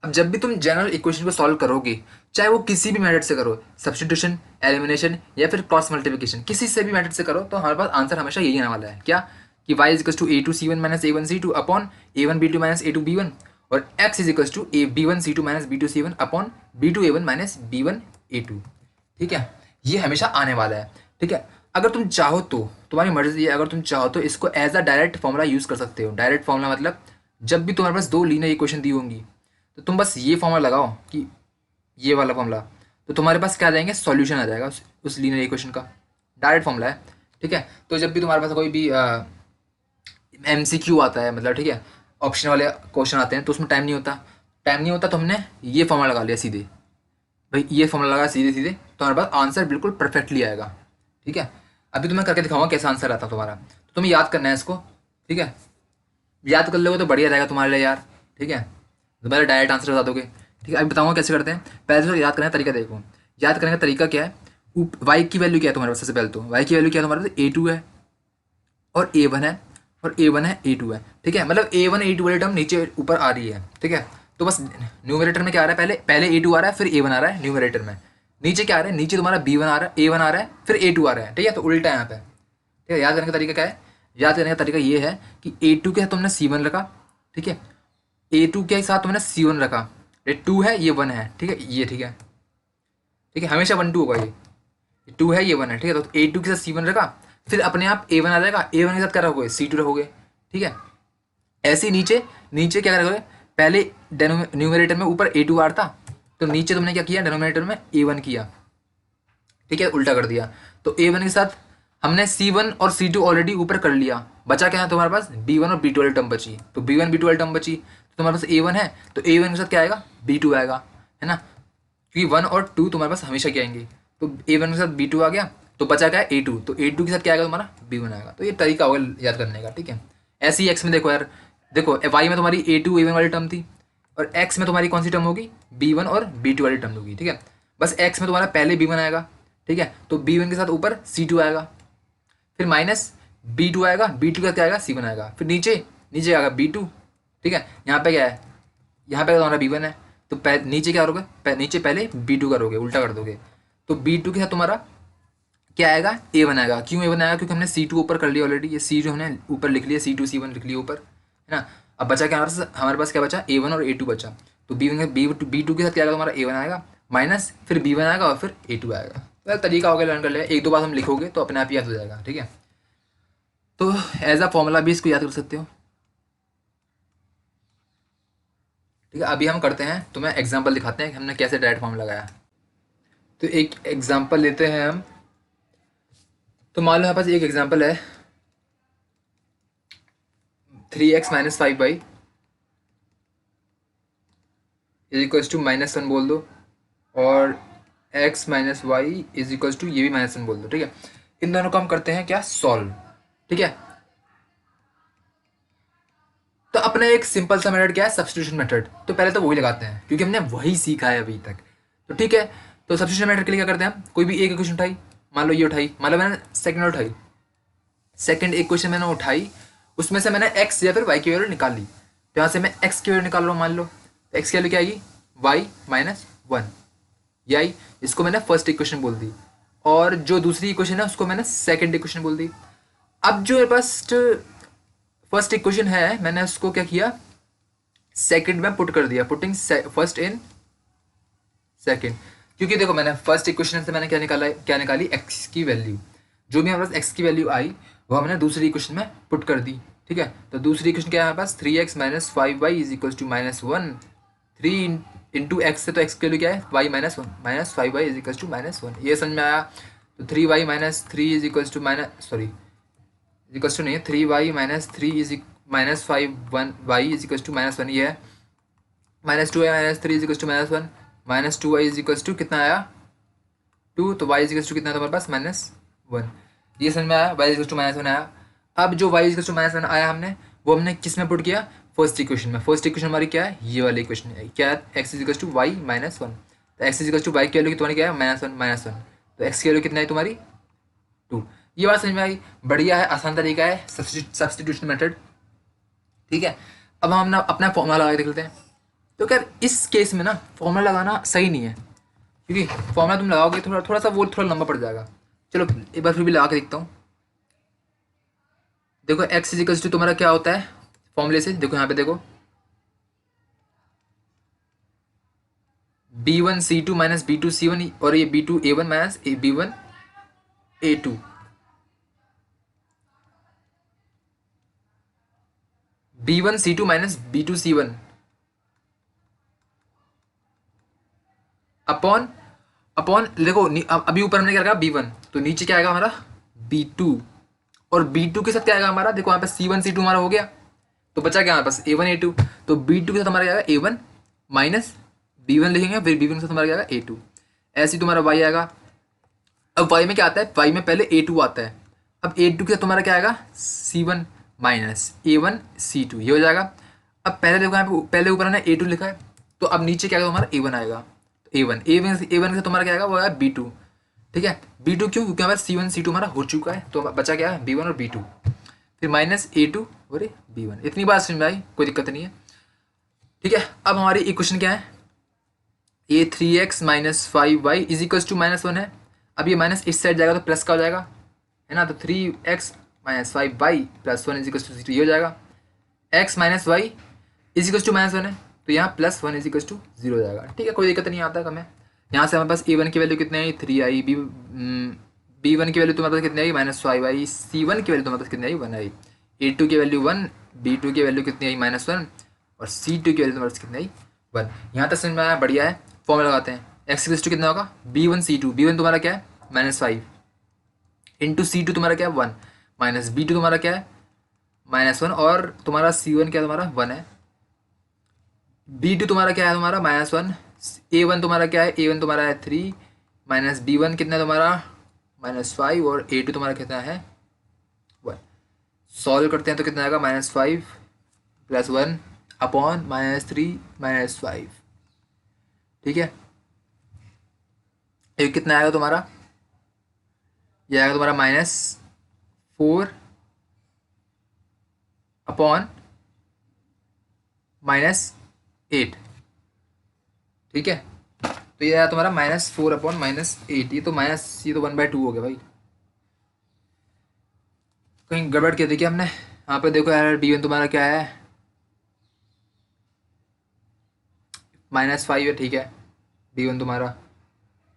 अब जब भी तुम जनरल इक्वेशन को सॉल्व करोगे, चाहे वो किसी भी मेथड से करो, सब्स्टिट्यूशन, एलिमिनेशन या फिर क्रॉस मल्टीप्लिकेशन, किसी से भी मेथड से करो, तो हमारे पास आंसर हमेशा यही आने वाला है, क्या, कि y is to A2C1 minus A1C2 upon A1B2 minus A2B1, और x is to B1C2 minus B2C1 upon B2A1 minus B1A2, ठीक है। ये हमेशा आने वाला है, ठीक है। अगर तुम चाहो तो, तुम्हारी मर्जी है, अगर तुम चाहो तो इसको as a direct formula use कर सकते हो। डायरेक्ट फॉर्मूला मतलब जब भी तुम्हारे पास दो लीनियर इक्वेशन दी होंगी तो तुम बस ये फॉर्मूला लगाओ कि ये वाला फॉर्मूला, तो तुम्हारे पास क्या आ जाएंगे, सॉल्यूशन आ जाएगा उस लीनियर इक्वेशन का। डायरेक्ट फॉर्मूला है, ठीक है। तो जब भी तुम्हारे पास कोई भी MCQ आता है, मतलब ठीक है, ऑप्शन वाले क्वेश्चन आते हैं, तो उसमें टाइम नहीं होता, तो हमने ये फॉर्मूला लगा लिया सीधे, भाई ये फॉर्मूला लगा सीधे सीधे, तो हमारे पास आंसर बिल्कुल परफेक्टली आएगा, ठीक है। अभी तुम्हें करके दिखाऊंगा कैसा आंसर आता है तुम्हारा, तो तुम्हें याद करना है इसको, ठीक है। याद कर लोगे तो बढ़िया रहेगा तुम्हारे लिए यार, ठीक है। तुम्हारा डायरेक्ट आंसर बता दोगे, ठीक है। अभी बताऊंगा कैसे करते हैं। पहले तो याद करने का तरीका देखो, याद करने का तरीका क्या है, वाई की वैल्यू क्या है तुम्हारे पास, सबसे पहले तो वाई की वैल्यू क्या है तुम्हारे पास, A2 है और A1 है, और A1 है A2 है, ठीक है। मतलब A1 A2 वाली टर्म नीचे ऊपर आ रही है, ठीक है। तो बस न्यूमरेटर में क्या आ रहा है, पहले A2 आ रहा है, फिर A1 आ रहा है न्यूमरेटर में। नीचे क्या आ रहा है, नीचे तुम्हारा B1 आ रहा है, A1 आ रहा है, फिर A2 आ रहा है, ठीक है। तो उल्टा है यहाँ पे, ठीक है। याद करने का तरीका क्या है, याद करने का तरीका ये है कि A2 के साथ तुमने C1 रखा, ठीक है। A2 के साथ तुमने C1 रखा, ये 2 है ये 1 है, ठीक है, ये ठीक है, ठीक है। हमेशा 1 2 होगा, ये 2 है ये 1 है, ठीक है। तो A2 के साथ C1 रखा, फिर अपने आप A1 आ जाएगा, A1 के साथ क्या रखोगे, C2 रखोगे, ठीक है। ऐसे ही नीचे नीचे क्या करोगे, पहले न्यूमरेटर में ऊपर A2 आ रहा था, तो नीचे तुमने क्या किया, डिनोमिनेटर में A1 किया, ठीक है, उल्टा कर दिया। तो A1 के साथ हमने C1 और C2 ऑलरेडी ऊपर कर लिया, बचा क्या है तुम्हारे पास, B1 और B2 वाली टर्म बची। तो B1 B2 वाली टर्म बची, तो तुम्हारे पास A1 है, तो A1 के साथ क्या आएगा, B2 आएगा, है ना, क्योंकि 1 और 2 तुम्हारे पास हमेशा क्या आएंगे। तो A1 के साथ B2 आ गया, तो बचा क्या है A2, तो A2 के साथ क्या आएगा तुम्हारा, B1 आएगा। तो ये तरीका होगा याद करने का, ठीक है। ऐसे ही एक्स में देखो यार, देखो वाई में तुम्हारी A2 A1 वाली टर्म थी, और एक्स में तुम्हारी कौन सी टर्म होगी, B1 और B2 वाली टर्म होगी, ठीक है। बस एक्स में तुम्हारा पहले B1 आएगा, ठीक है, तो B1 के साथ ऊपर C2 आएगा, फिर माइनस B2 आएगा, B2 का क्या आएगा, C1 आएगा, फिर नीचे नीचे आएगा B2, ठीक है। यहाँ पे क्या है, यहाँ पे तुम्हारा B1 है, तो नीचे क्या करोगे, नीचे पहले B2 करोगे, उल्टा कर दोगे। तो B2 के साथ तुम्हारा क्या आएगा, A1 आएगा। क्यों A1 आएगा, क्योंकि हमने C2 ऊपर कर लिया ऑलरेडी, ये C2 हमने ऊपर लिख लिया, C2 C1 लिख लिया ऊपर, है ना। अब बचा क्या हमारे पास क्या बचा, A1 और A2 बचा। तो B2 के साथ क्या आएगा तुम्हारा, A1 आएगा, माइनस फिर B1 आएगा और फिर A2 आएगा। तो तरीका हो गया, लर्न कर लिया, एक दो बार हम लिखोगे तो अपने आप याद हो जाएगा। ठीक है, तो एज अ फॉर्मूला भी इसको याद कर सकते हो। ठीक है, अभी हम करते हैं, तो मैं एग्जांपल दिखाते हैं कि हमने कैसे डायरेक्ट फॉर्मूला लगाया। तो एक एग्जांपल लेते हैं हम। तो मान लो हमारे पास एक एग्जांपल है 3x minus 5y is equals to -1 बोल दो, और x minus y is equals to ये भी -1 बोल दो। ठीक है, इन दोनों को हम करते हैं क्या, सॉल्व। ठीक है, तो अपना एक सिंपल सा मेथड क्या है, सब्स्टिट्यूशन मेथड। तो पहले तो वही लगाते हैं क्योंकि हमने वही सीखा है अभी तक। तो ठीक है, तो सब्स्टिट्यूशन मेथड के लिए क्या करते हैं हम, कोई भी एक इक्वेशन उठाई, मान लो ये उठाई, मान लो मैंने सेकंड उठाई, सेकंड एक क्वेश्चन मैंने उठाई, उसमें से मैंने x या फिर y की वैल्यू निकाल ली। तो यहाँ से मैं x की वैल्यू निकाल रहा हूँ, मान लो तो x की वैल्यू क्या आएगी, y माइनस 1, ये आई, इसको मैंने फर्स्ट इक्वेशन बोल दी, और जो दूसरी इक्वेशन है उसको मैंने सेकंड इक्वेशन बोल दी। अब जो मेरे पास फर्स्ट इक्वेशन है, मैंने उसको क्या किया, सेकंड में पुट कर दिया, पुटिंग फर्स्ट इन सेकंड। क्योंकि देखो मैंने फर्स्ट इक्वेशन से मैंने क्या निकाली, x की वैल्यू, जो भी हमारे पास x की वैल्यू आई वो हमने दूसरी इक्वेशन में पुट कर दी। ठीक है, तो दूसरी इक्वेशन क्या है हमारे पास, 3x minus 5y is equal to -1, 3 into x से, तो x की वैल्यू क्या है, y minus 1 minus 5y is equal to -1, ये समझ में आया। तो 3y minus 3 is equal to is equal to नहीं है, 3y minus 3 is minus 5 y is equal to -1, ये है -2y minus 3 is equal to -1, -2y is equal to कितना आया 2, तो y इज इक्वल टू कितना था हमारे पास, -1, ये समझ में आया, y इज इक्वल टू -1 आया। अब जो y इज इक्वल टू -1 आया हमने, वो हमने किस में पुट किया, फर्स्ट इक्वेशन में। फर्स्ट इक्वेशन हमारी क्या है, ये वाली इक्वेशन है, क्या है, x is equal to y minus 1, तो x is equal to y की वैल्यू तुम्हारी क्या है, -1, तो x की वैल्यू कितना है तुम्हारी 2। ये बात समझ में आई, बढ़िया है, आसान तरीका है सब्स्टिट्यूशन मेथड। ठीक है, अब हम अपना फॉर्मूला लगा के देख लेते हैं। तो क्या इस केस में ना फॉर्मूला लगाना सही नहीं है, क्योंकि फॉर्मूला तुम लगाओगे थोड़ा सा वो थोड़ा लंबा पड़ जाएगा। चलो एक बार फिर भी लगा के देखता हूँ। देखो x इज इक्वल्स टू तुम्हारा क्या होता है फॉर्मूले से, देखो यहाँ पे देखो, B1C2 माइनस B2C1, और ये B2A1 minus B1A2, B1C2 minus B2C1 upon upon देखो अभी ऊपर हमने क्या रखा B1, तो नीचे क्या आएगा हमारा B2, और B2 के साथ क्या आएगा हमारा, देखो यहाँ पे C1 C2 हमारा हो गया, तो बचा क्या हमारे पास A1 A2, तो B2 के साथ हमारा क्या आएगा A1 माइनस B1 लिखेंगे, फिर B1 के साथ हमारा क्या आएगा A2, ऐसे ही तुम्हारा y आएगा। अब y में क्या आता है, y में पहले A2 आता है, अब A2 के साथ तुम्हारा क्या आएगा C1 माइनस A1 C2, ये हो जाएगा। अब पहले देखो यहाँ पे पहले ऊपर हमने A2 लिखा है, तो अब नीचे क्या आएगा हमारा A1 आएगा, तो A1 के साथ तुम्हारा क्या आएगा, वो आएगा B2। ठीक है, B2 क्यों, क्योंकि हमारा C1 C2 हमारा हो चुका है, तो बचा क्या है B1 और B2, फिर माइनस A2 और B1। इतनी बात समझ में आई, कोई दिक्कत नहीं है। ठीक है, अब हमारी इक्वेशन क्या है, ये 3x minus 5y is equals to -1 है। अब ये माइनस इस साइड जाएगा तो प्लस का हो जाएगा, है ना, तो 3x minus 5y plus 1 is equals to 0, ये हो जाएगा। x minus y is equals to -1 है, तो यहाँ +1 इज इक्वल्स टू 0 हो जाएगा। ठीक है, कोई दिक्कत नहीं आता हमें। यहाँ से हमारे पास a1 की वैल्यू कितनी आई 3 आई, b1 की वैल्यू तुम्हारे पास कितनी आई -5 आई, c1 की वैल्यू तुम्हारे पास कितनी आई 1 आई, a2 की वैल्यू 1, b2 की वैल्यू कितनी आई -1, और c2 की वैल्यू तुम्हारे पास कितनी आई 1। यहाँ तक समझ में आया, बढ़िया है। फॉर्मूला लगाते हैं, x इक्वल्स टू कितना होगा b1c2, b1 तुम्हारा क्या है -5 इंटू c2 तुम्हारा क्या है 1, माइनस b2 तुम्हारा क्या है -1, और तुम्हारा c1 क्या तुम्हारा 1 है, b2 तुम्हारा क्या है तुम्हारा -1, a1 तुम्हारा क्या है, a1 तुम्हारा है 3, माइनस b1 कितना है तुम्हारा -5, और a2 तुम्हारा कितना है 1। सॉल्व करते हैं तो कितना आएगा -5 + 1 अपॉन -3 -5। ठीक है, ये कितना आएगा तुम्हारा, ये आएगा तुम्हारा -4 अपॉन -8। ठीक है, तो ये आया तुम्हारा -4 अपॉन -8, ये तो ये तो 1/2 हो गया भाई, कहीं गड़बड़ किया देखिए हमने। यहाँ पे देखो यार b1 तुम्हारा क्या है -5 है, ठीक है b1 तुम्हारा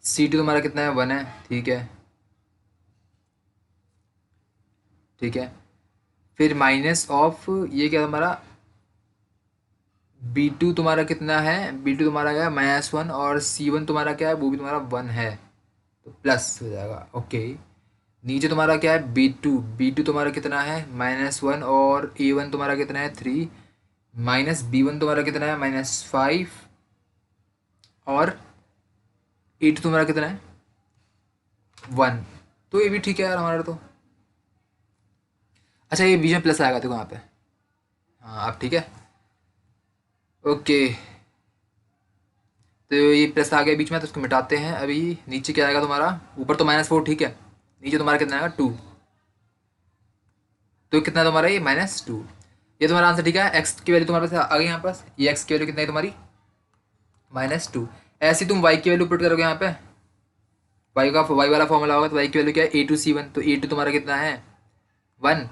C2 तुम्हारा कितना है, 1 है, ठीक है, ठीक है। फिर माइनस ऑफ ये क्या तुम्हारा B2 तुम्हारा कितना है, B2 तुम्हारा क्या है, -1, और C1 तुम्हारा क्या है, वो भी तुम्हारा 1 है, तो प्लस हो जाएगा, ओके। नीचे तुम्हारा क्या है, B2 तुम्हारा कितना है, -1, और A1 तुम्हारा कितना है, 3, माइनस B1 तुम्हारा कितना है, -5, और A2 तुम्हारा कितना है, 1। तो ये भी ठीक है यार हमारा तो। अच्छा ये बीच में प्लस आएगा देखो यहाँ पे, हाँ अब ठीक है, ओके। तो ये प्लस आ गया बीच में, तो उसको मिटाते हैं अभी। नीचे क्या आएगा तुम्हारा, ऊपर तो -4 ठीक है, नीचे तुम्हारा कितना आएगा, 2। तो कितना है तुम्हारा ये, -2। ये तुम्हारा आंसर ठीक है। एक्स की वैल्यू तुम्हारे पास आ गई यहाँ पास, ये एक्स की वैल्यू कितना है तुम्हारी, -2। ऐसे ही तुम वाई की वैल्यू पुट करोगे यहाँ पे, वाई वाला फॉर्मूला होगा, तो वाई की वैल्यू क्या है, A2C1, तो A2 तुम्हारा कितना है, 1,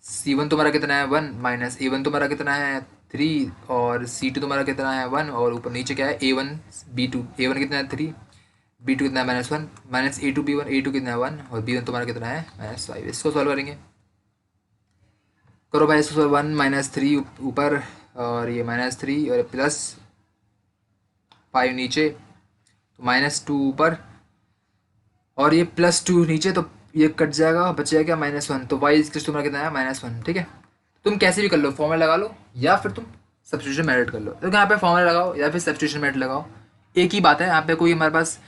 C1 तुम्हारा कितना है, 1, माइनस A1 तुम्हारा कितना है, 3, और C2 तुम्हारा कितना है, 1, और ऊपर नीचे क्या है, A1 B2, A1 कितना है, 3, B2 कितना है, -1, माइनस A2 B1, A2 कितना है, 1, और B1 तुम्हारा कितना है, -5। इसको सॉल्व करेंगे, करो भाई इसको सॉल्व। 1 -3 ऊपर, और ये -3 और +5 नीचे, तो -2 ऊपर, और ये +2 नीचे, तो ये कट जाएगा, बचेगा क्या, -1। तो वाई इक्वल तुम्हारा कितना है, -1, ठीक है। तुम कैसे भी कर लो, फॉर्मूला लगा लो, या फिर तुम सब्स्टिट्यूशन मेथड कर लो। तो यहाँ पे फॉर्मूला लगाओ या फिर सब्स्टिट्यूशन मेथड लगाओ, एक ही बात है। यहाँ पे कोई हमारे पास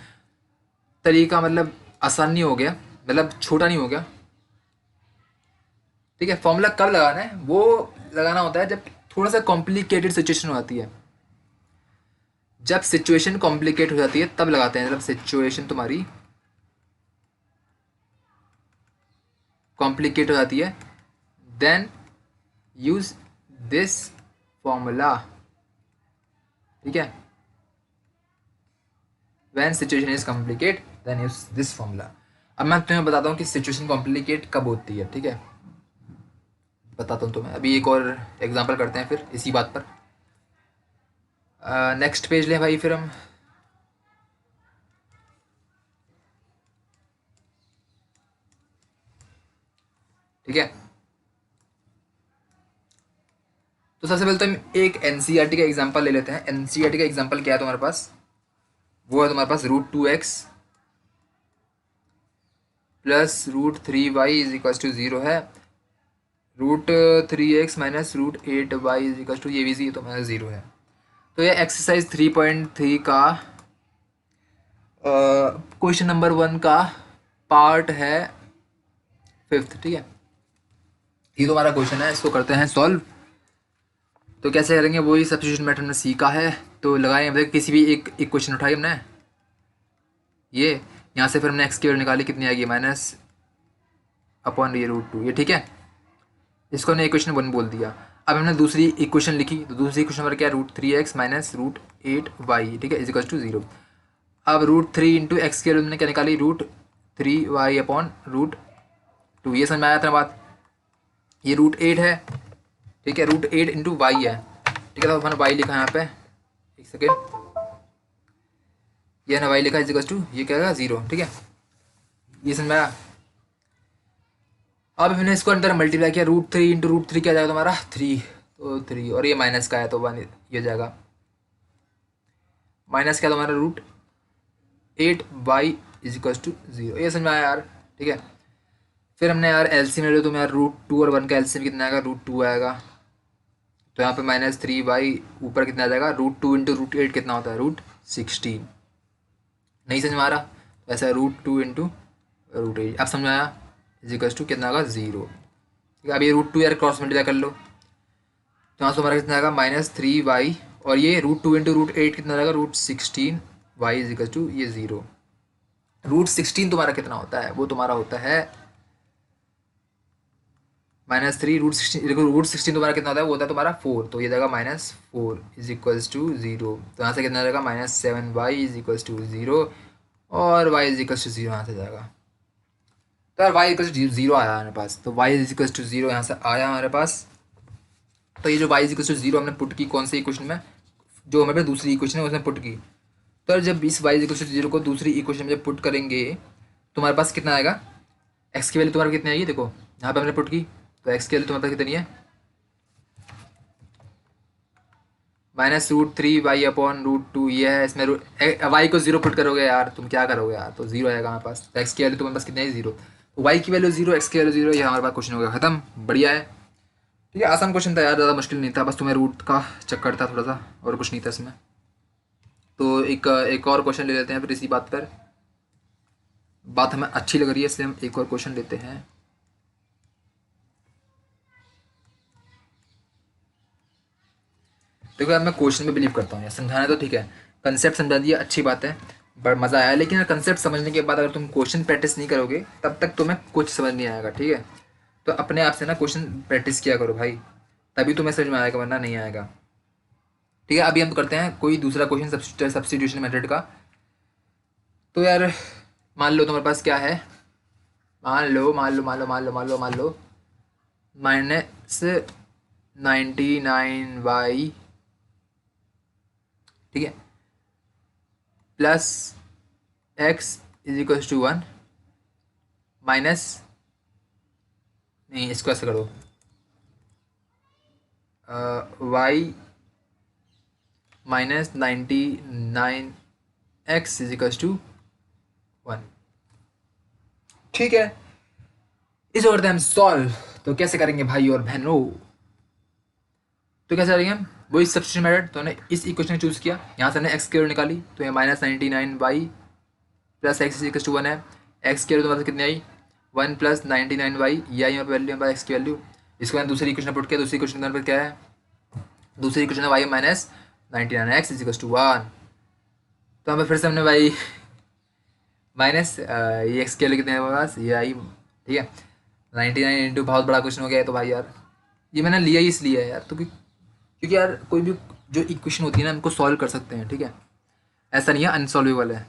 तरीका मतलब आसान नहीं हो गया, मतलब छोटा नहीं हो गया, ठीक है। फॉर्मूला कब लगाना है, वो लगाना होता है जब थोड़ा सा कॉम्प्लिकेटेड सिचुएशन हो जाती है। जब सिचुएशन कॉम्प्लिकेट हो जाती है तब लगाते हैं, जब सिचुएशन तुम्हारी कॉम्प्लिकेट हो जाती है, देन यूज दिस फॉर्मूला, ठीक है। When situation is complicate then use this formula. अब मैं तुम्हें बताता हूँ कि सिचुएशन कॉम्प्लिकेट कब होती है, ठीक है, बताता हूँ तुम्हें। अभी एक और एग्जांपल करते हैं फिर इसी बात पर। नेक्स्ट पेज लें भाई फिर हम, ठीक है। तो सबसे पहले तो हम एक एनसीईआरटी का एग्जांपल ले लेते हैं। एनसीईआरटी का एग्जांपल क्या है तुम्हारे पास, वो है तुम्हारे पास √2x plus √3y is equal to 0 है, √3x minus √8y is equal to, ये भी तो माइनस 0 है। तो ये एक्सरसाइज 3.3 का क्वेश्चन नंबर 1 का पार्ट है 5th, ठीक है। ये तो हमारा क्वेश्चन है, इसको करते हैं सॉल्व। तो कैसे करेंगे, वही सब्स्टिट्यूशन मेथड हमने सीखा है। तो लगाए मतलब किसी भी एक क्वेश्चन उठाई हमने, ये यहाँ से फिर हमने एक्स की वैल्यू निकाली, कितनी आएगी, माइनस अपॉन ये √2, ये ठीक है। इसको हमने इक्वेशन 1 बोल दिया। अब हमने दूसरी इक्वेशन लिखी, तो दूसरी इक्वेशन पर क्या है, √3x माइनस √8y, ठीक है, इज इक्वल टू 0। अब √3 इंटू एक्स की वैल्यू हमने क्या निकाली, √3y अपॉन √2। ये समझ में आया था बात, ये √8 है, ठीक है, √8 इंटू वाई है, ठीक है। तो मैंने वाई लिखा है यहाँ पे, एक सेकेंड, ये ना वाई लिखा है इज टू, ये क्या है 0, ठीक है, ये समझ में आया। अब मैंने इसको अंदर मल्टीप्लाई किया, √3 इंटू √3 क्या जाएगा तुम्हारा 3, तो 3, और ये माइनस का है तो 1 ये जाएगा, माइनस क्या तुम्हारा √8y इज इक्वल टू 0। ये समझ में आया यार, ठीक है। फिर हमने यार एलसीएम ले लो, तो यार √2 और 1 का एलसीएम कितना आएगा, √2 आएगा। तो यहाँ पे -3y ऊपर कितना आ जाएगा, √2 इंटू √8 कितना होता है, √16। नहीं समझ में आ रहा, तो ऐसा √2 इंटू √8, अब समझ में आया, इज इक्वल टू कितना आएगा 0, ठीक है। अब ये √2 यार क्रॉस मल्टीप्लाई कर लो, तो यहाँ से हमारा कितना आएगा -3y, और ये √2 इंटू √8 कितना आएगा, √16y इज इक्वल टू ये 0। √16 तुम्हारा कितना होता है, वो तुम्हारा होता है -3, √16, देखो √16 तुम्हारा कितना होता है, वो होता है तुम्हारा 4, तो ये जाएगा -4 इज इक्वल्स टू 0। तो यहाँ से कितना जाएगा, -7y इज इक्वल्स टू 0, और y इज इक्वल्स टू 0 यहाँ से जाएगा। तो यार y इक्वल्स टू 0 आया हमारे पास, तो y इज इक्वल्स टू 0 यहाँ से आया हमारे पास। तो ये जो y इज इक्वल्स टू 0 हमने पुट की कौन सी इक्वेशन में, जो हमारे पास दूसरी इक्वेशन है उसमें पुट की, तो जब इस वाई इक्वल टू जीरो को दूसरी इक्वेशन में जब पुट करेंगे तुम्हारे पास कितना आएगा, एक्स की वैल्यू तुम्हारे कितनी आएगी, देखो यहाँ पे हमने पुट की तो एक्स की वैल्यू तुम्हारे पास कितनी है, -√3y/√2 ये है। इसमें वाई को जीरो पुट करोगे यार, तुम क्या करोगे यार, तो जीरो आएगा हमारे पास। तो एक्स की वैल्यू तुम्हारे पास कितनी है, जीरो। तो वाई की वैल्यू जीरो, एक्स की वैल्यू जीरो, ये हमारे पास क्वेश्चन हो गया खत्म। बढ़िया है। ठीक है, आसान क्वेश्चन था यार, ज़्यादा मुश्किल नहीं था, बस तुम्हें रूट का चक्कर था थोड़ा सा, और कुछ नहीं था इसमें। तो एक और क्वेश्चन ले लेते हैं फिर इसी बात पर। बात हमें अच्छी लग रही है इसलिए हम एक और क्वेश्चन लेते हैं। देखो यार, मैं क्वेश्चन में बिलीव करता हूँ यार, समझाना तो ठीक है, कंसेप्ट समझा दिया अच्छी बात है, बट मज़ा आया। लेकिन यार कंसेप्ट समझने के बाद अगर तुम क्वेश्चन प्रैक्टिस नहीं करोगे तब तक तुम्हें कुछ समझ नहीं आएगा, ठीक है। तो अपने आप से ना क्वेश्चन प्रैक्टिस किया करो भाई, तभी तुम्हें समझ में आएगा, वरना नहीं आएगा। ठीक है, अभी हम करते हैं कोई दूसरा क्वेश्चन सब्स्टिट्यूशन मेथड का। तो यार मान लो तुम्हारे पास क्या है, मान लो -99y, ठीक है, plus x is equals to 1, minus, नहीं इसको ऐसे करो, Y -99x is equals to 1। ठीक है, इसे करते हैं हम सॉल्व। तो कैसे करेंगे भाई और बहनों, तो कैसे करेंगे हम, वही सब्स्टिट्यूशन मेथड। तो हमने इस इक्वेशन चूज़ किया, यहाँ से हमने एक्स की वैल्यू निकाली, तो ये -99y plus x is equals to 1 है। एक्स की वैल्यू तुम्हारे कितनी आई, 1 + 99y, ये आई यहाँ पर वैल्यू, हमारे एक्स की वैल्यू। इसको मैंने दूसरी इक्वेशन पुट किया, दूसरी इक्वेशन पर क्या है, दूसरी इक्वेशन है Y -99x is equals to 1। तो हमें फिर से हमने वाई माइनस ये एक्स के लिए कितने हैं हमारे पास, ये आई, ठीक है। 99 इंटू, बहुत बड़ा क्वेश्चन हो गया है तो भाई यार, ये मैंने लिया ही इसलिए है यार, तो क्योंकि यार कोई भी जो इक्वेशन होती है ना, हमको सॉल्व कर सकते हैं, ठीक है, ऐसा नहीं है अनसॉल्वेबल है।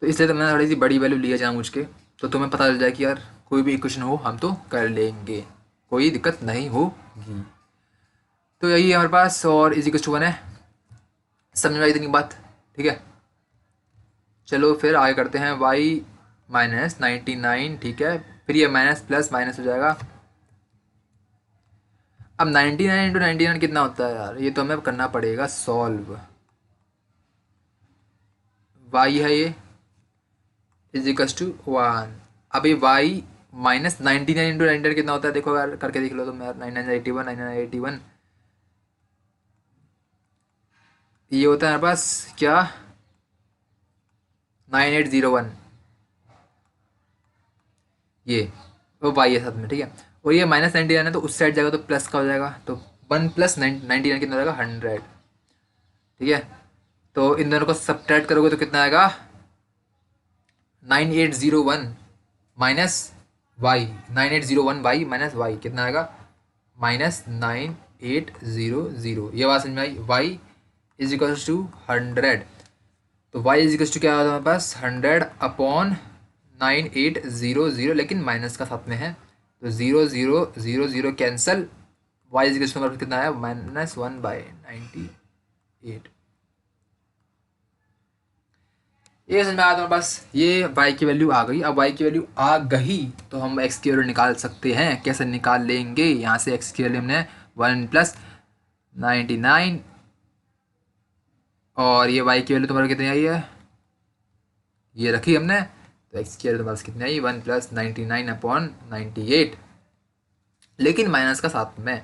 तो इसलिए तो मैंने थोड़ी सी बड़ी वैल्यू लिया जानबूझ के, तो तुम्हें पता चल जाए कि यार कोई भी इक्वेशन हो हम तो कर लेंगे, कोई दिक्कत नहीं होगी। तो यही है हमारे पास, और इजी क्वेश्चन 1 है, समझ में आई इतनी बात, ठीक है। चलो फिर आगे करते हैं, y -99, ठीक है, फिर ये माइनस प्लस माइनस हो जाएगा। अब 99 इंटू 99 कितना होता है यार, ये तो हमें करना पड़ेगा सॉल्व। y है ये इज इक्वल्स टू 1। अब ये y -99 इंटू 99 कितना होता है, देखो यार करके देख लो तुम यार, 9981, 9981, ये होता है हमारे पास क्या, 9801, ये वो वाई है साथ में, ठीक है। और ये -99 है तो उस साइड जाएगा तो प्लस का हो जाएगा, तो 1 + 99 कितना हो जाएगा, 100, ठीक है। तो इन दोनों को सब्ट्रैक्ट करोगे तो कितना आएगा, 9801 minus Y, 9801y minus Y कितना आएगा, -9800। ये बात समझ में आई, y इज इक्वल्स टू 100। तो y इज इक्वल्स टू क्या होता है हमारे पास, 100/9800, लेकिन माइनस का साथ में है, तो 0 0 0 0 cancel, y is equals to हमारे पास कितना है, -1/98। ये समझ में आया तुम्हारे पास, ये y की वैल्यू आ गई। अब y की वैल्यू आ गई तो हम x की वैल्यू निकाल सकते हैं। कैसे निकाल लेंगे, यहाँ से x की वैल्यू हमने 1 + 99, और ये y की वैल्यू तुम्हारा कितनी आई है, ये रखी हमने, तो x की वैल्यू तुम्हारे पास कितनी आई, 1 + 99/98, लेकिन माइनस का साथ में।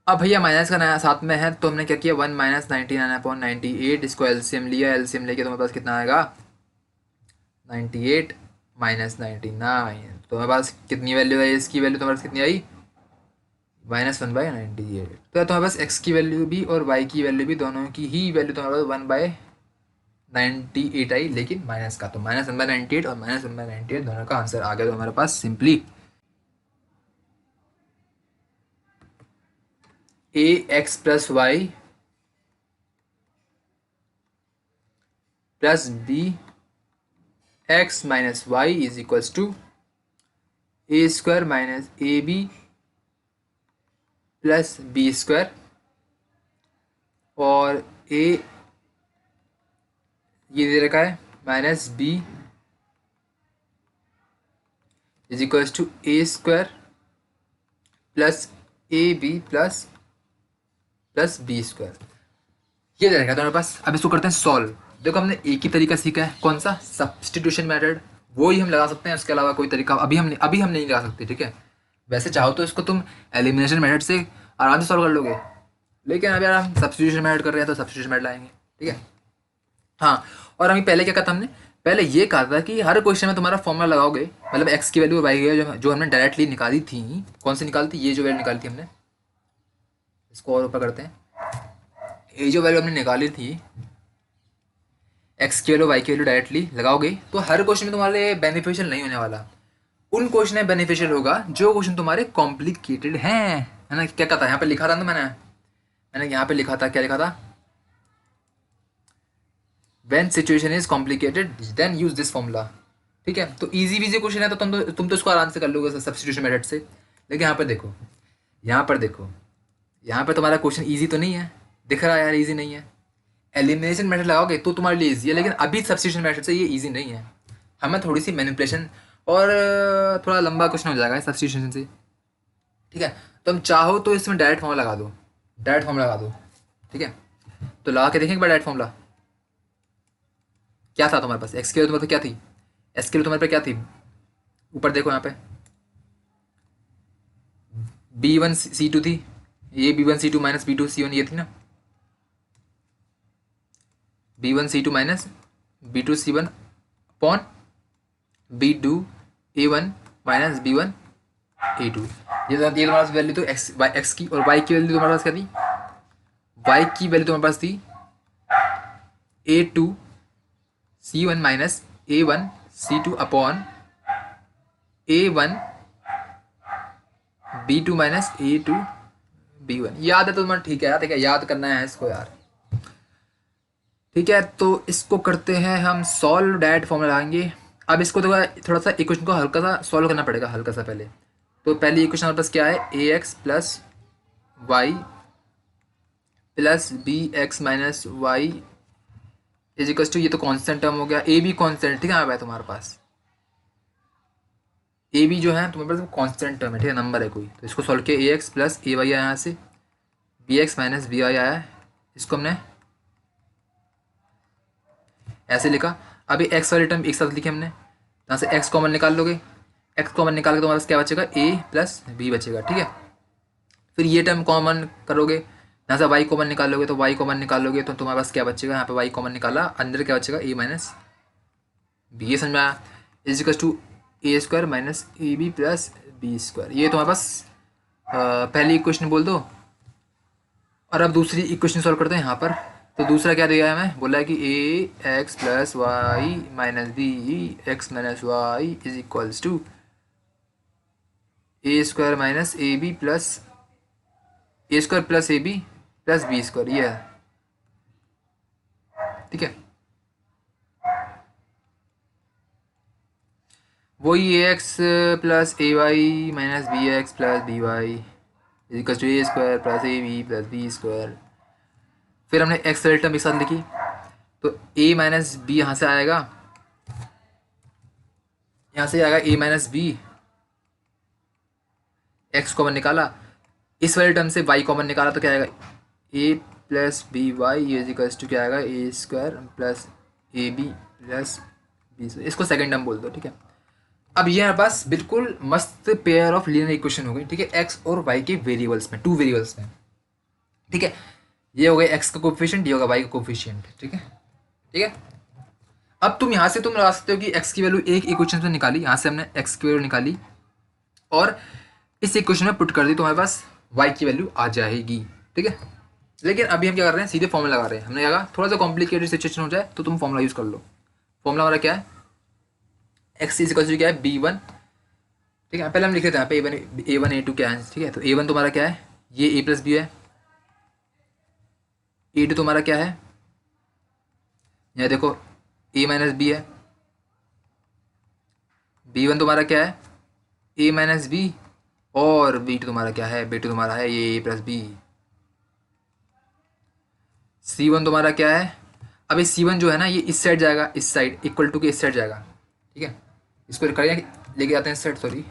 अब भैया माइनस का नया साथ में है, तो हमने क्या किया, 1 - 99/98, इसको एलसीएम लिया, एलसीएम लेके तुम्हारे पास कितना आएगा, 98 - 99। तो हमारे पास कितनी वैल्यू है, इसकी वैल्यू तुम्हारे पास कितनी आई, -1/98। तो तुम्हारे पास x की वैल्यू भी और y की वैल्यू भी, दोनों की ही वैल्यू तुम्हारे पास 1/98 आई, लेकिन माइनस का, तो -1/98 और -1/98 दोनों का आंसर आ गया। तो हमारे पास simply ax + y + bx - y is equals to a² - ab + b², और a ये दे रखा है minus b is equals to a square plus a b plus plus b square, ये दे रखा है तुम्हारे पास। अब इसको करते हैं सॉल्व। देखो हमने एक ही तरीका सीखा है, कौन सा, सब्स्टिट्यूशन मेथड, वो ही हम लगा सकते हैं, उसके अलावा कोई तरीका अभी हम नहीं लगा सकते, ठीक है। वैसे चाहो तो इसको तुम एलिमिनेशन मेथड से आराम से सॉल्व कर लोगे, लेकिन अभी यार हम सब्स्टिट्यूशन मेथड कर रहे हैं तो सब्स्टिट्यूशन मेथड लाएंगे, ठीक है। हाँ, और हमें पहले क्या कहा था हमने, पहले ये कहा था कि हर क्वेश्चन में तुम्हारा फॉर्मूला लगाओगे, मतलब एक्स की वैल्यू और वाई की वैल्यू जो हमने डायरेक्टली निकाली थी, कौन सी निकाली थी, ये जो वैल्यू निकाली थी हमने, इसको और ऊपर करते हैं, ये जो वैल्यू हमने निकाली थी एक्स की वैल्यू वाई की वैल्यू डायरेक्टली लगाओगे तो हर क्वेश्चन में तुम्हारे लिए बेनिफिशियल नहीं होने वाला। उन क्वेश्चन में बेनिफिशियल होगा जो क्वेश्चन तुम्हारे कॉम्प्लिकेटेड हैं, है ना। क्या कहता है यहाँ पे लिखा था ना, मैंने यहाँ पे लिखा था, क्या लिखा था, when situation is complicated then use this formula, ठीक है। तो इजी वीजी क्वेश्चन है तो तुम तो इसको आराम से कर लोगे सब्स्टिट्यूशन मेथड से। लेकिन यहाँ पर देखो, यहाँ पर देखो, यहाँ पर तुम्हारा क्वेश्चन ईजी तो नहीं है, दिख रहा है यार ईजी नहीं है। एलिमिनेशन मेथड लगाओगे तो तुम्हारे लिए ईजी है, लेकिन अभी सब्स्टिट्यूशन मेथड से ये ईजी नहीं है। हमें थोड़ी सी मैनिपुलेशन और थोड़ा लंबा क्वेश्चन हो जाएगा सब्स्टिट्यूशन से, ठीक है। तो हम चाहो तो इसमें डायरेक्ट फॉर्मूला लगा दो, डायरेक्ट फॉर्मूला लगा दो, ठीक है। तो लगा के देखेंगे एक बार डायरेक्ट फॉर्मूला क्या था तुम्हारे पास, एक्स के लिए तुम्हारे पास क्या थी, एस के लिए तुम्हारे पास क्या थी, ऊपर देखो यहाँ पे B1 C2 थी, ये B1 C2 minus B2 C1 ये थी ना, B1 C2 minus B2 C1 upon B2 A1 minus B1 A2, ये तुम्हारे पास वैल्यू तो एक्स की, और वाई की वैल्यू तुम्हारे पास क्या थी, वाई की वैल्यू तुम्हारे पास थी A2 C1 minus A1 C2 upon A1 B2 minus A2 B1। याद है तो तुम्हारा, ठीक है यार, ठीक है, याद करना है इसको यार, ठीक है। तो इसको करते हैं हम सॉल्व, डायरेक्ट फॉर्मूला लगाएंगे। अब इसको थोड़ा सा इक्वेशन को हल्का सा सॉल्व करना पड़ेगा, हल्का सा पहले। तो पहली इक्वेशन हमारे पास क्या है, AX plus y plus BX minus y is equals to, ये तो कांस्टेंट टर्म हो गया, ए बी कांस्टेंट, ठीक है। यहाँ तुम्हारे पास ए बी जो है तुम्हारे पास कांस्टेंट टर्म है, ठीक है, नंबर है कोई। तो इसको सॉल्व किया, AX प्लस AY आया यहाँ से, BX माइनस BY आया है, इसको हमने ऐसे लिखा। अभी एक्स वाली टर्म एक साथ लिखे हमने, यहाँ से एक्स कॉमन निकाल लोगे, एक्स कॉमन निकाल के तुम्हारे पास क्या बचेगा, A प्लस B बचेगा, ठीक है। फिर ये टर्म कॉमन करोगे, यहाँ से वाई कॉमन निकालोगे, तो वाई कॉमन निकालोगे तो तुम्हारे पास क्या बचेगा, यहाँ पे वाई कॉमन निकाला, अंदर क्या बचेगा, A माइनस B, ये समझ में आया, is equal to A square minus AB plus B square. ये तुम्हारे पास पहली इक्वेशन बोल दो। और अब दूसरी इक्वेशन सॉल्व करते हैं यहाँ पर। तो दूसरा क्या दिया है हमें, बोला है कि AX plus y minus b x minus y is equals to A square minus AB plus A square plus AB plus B square, ये है, ठीक है। वही AX plus AY minus BX plus BY is equals to A square plus AB plus B square. फिर हमने एक्स वाली टर्म एक साथ लिखी, तो A माइनस बी यहाँ से आएगा, यहाँ से आएगा A minus b, x common निकाला, इस वाली टर्म से y कॉमन निकाला, तो क्या आएगा, A plus BY is equals to क्या आएगा, A square plus AB plus B square. इसको सेकेंड टर्म बोल दो, ठीक है। अब ये हमारे पास बिल्कुल मस्त पेयर ऑफ लीनियर इक्वेशन हो गई, ठीक है, एक्स और वाई के वेरिएबल्स में, टू वेरिएबल्स में, ठीक है। ये हो गया एक्स का कोफिशिएंट, ये होगा वाई का कोफिशिएंट, ठीक है, ठीक है। अब तुम यहाँ से तुम लगा सकते हो कि एक्स की वैल्यू एक इक्वेशन से निकाली, यहाँ से हमने एक्स की वैल्यू निकाली और इस इक्वेशन में पुट कर दी, तो हमारे पास वाई की वैल्यू आ जाएगी, ठीक है। लेकिन अभी हम क्या कर रहे हैं, सीधे फॉर्मूला लगा रहे हैं। हमने कहा थोड़ा सा कॉम्प्लिकेटेड सिचुएशन हो जाए तो तुम फॉर्मूला यूज़ कर लो। फॉर्मूला हमारा क्या है, एक्स इज इक्वल टू क्या है, B1, ठीक है। पहले हम लिख लेते हैं यहाँ पे A1 A2 क्या है, ठीक है। तो A1 तुम्हारा क्या है, ये A प्लस बी है, A2 तुम्हारा क्या है, यहाँ देखो A माइनस बी है, B1 तुम्हारा क्या है, A माइनस बी, और B2 तुम्हारा क्या है, B2 तुम्हारा है ये A प्लस बी। C1 तुम्हारा क्या है, अब ये C1 जो है ना ये इस साइड जाएगा, इस साइड इक्वल टू के इस साइड जाएगा, ठीक है। इसको करें लेके जाते हैं इस साइड, सॉरी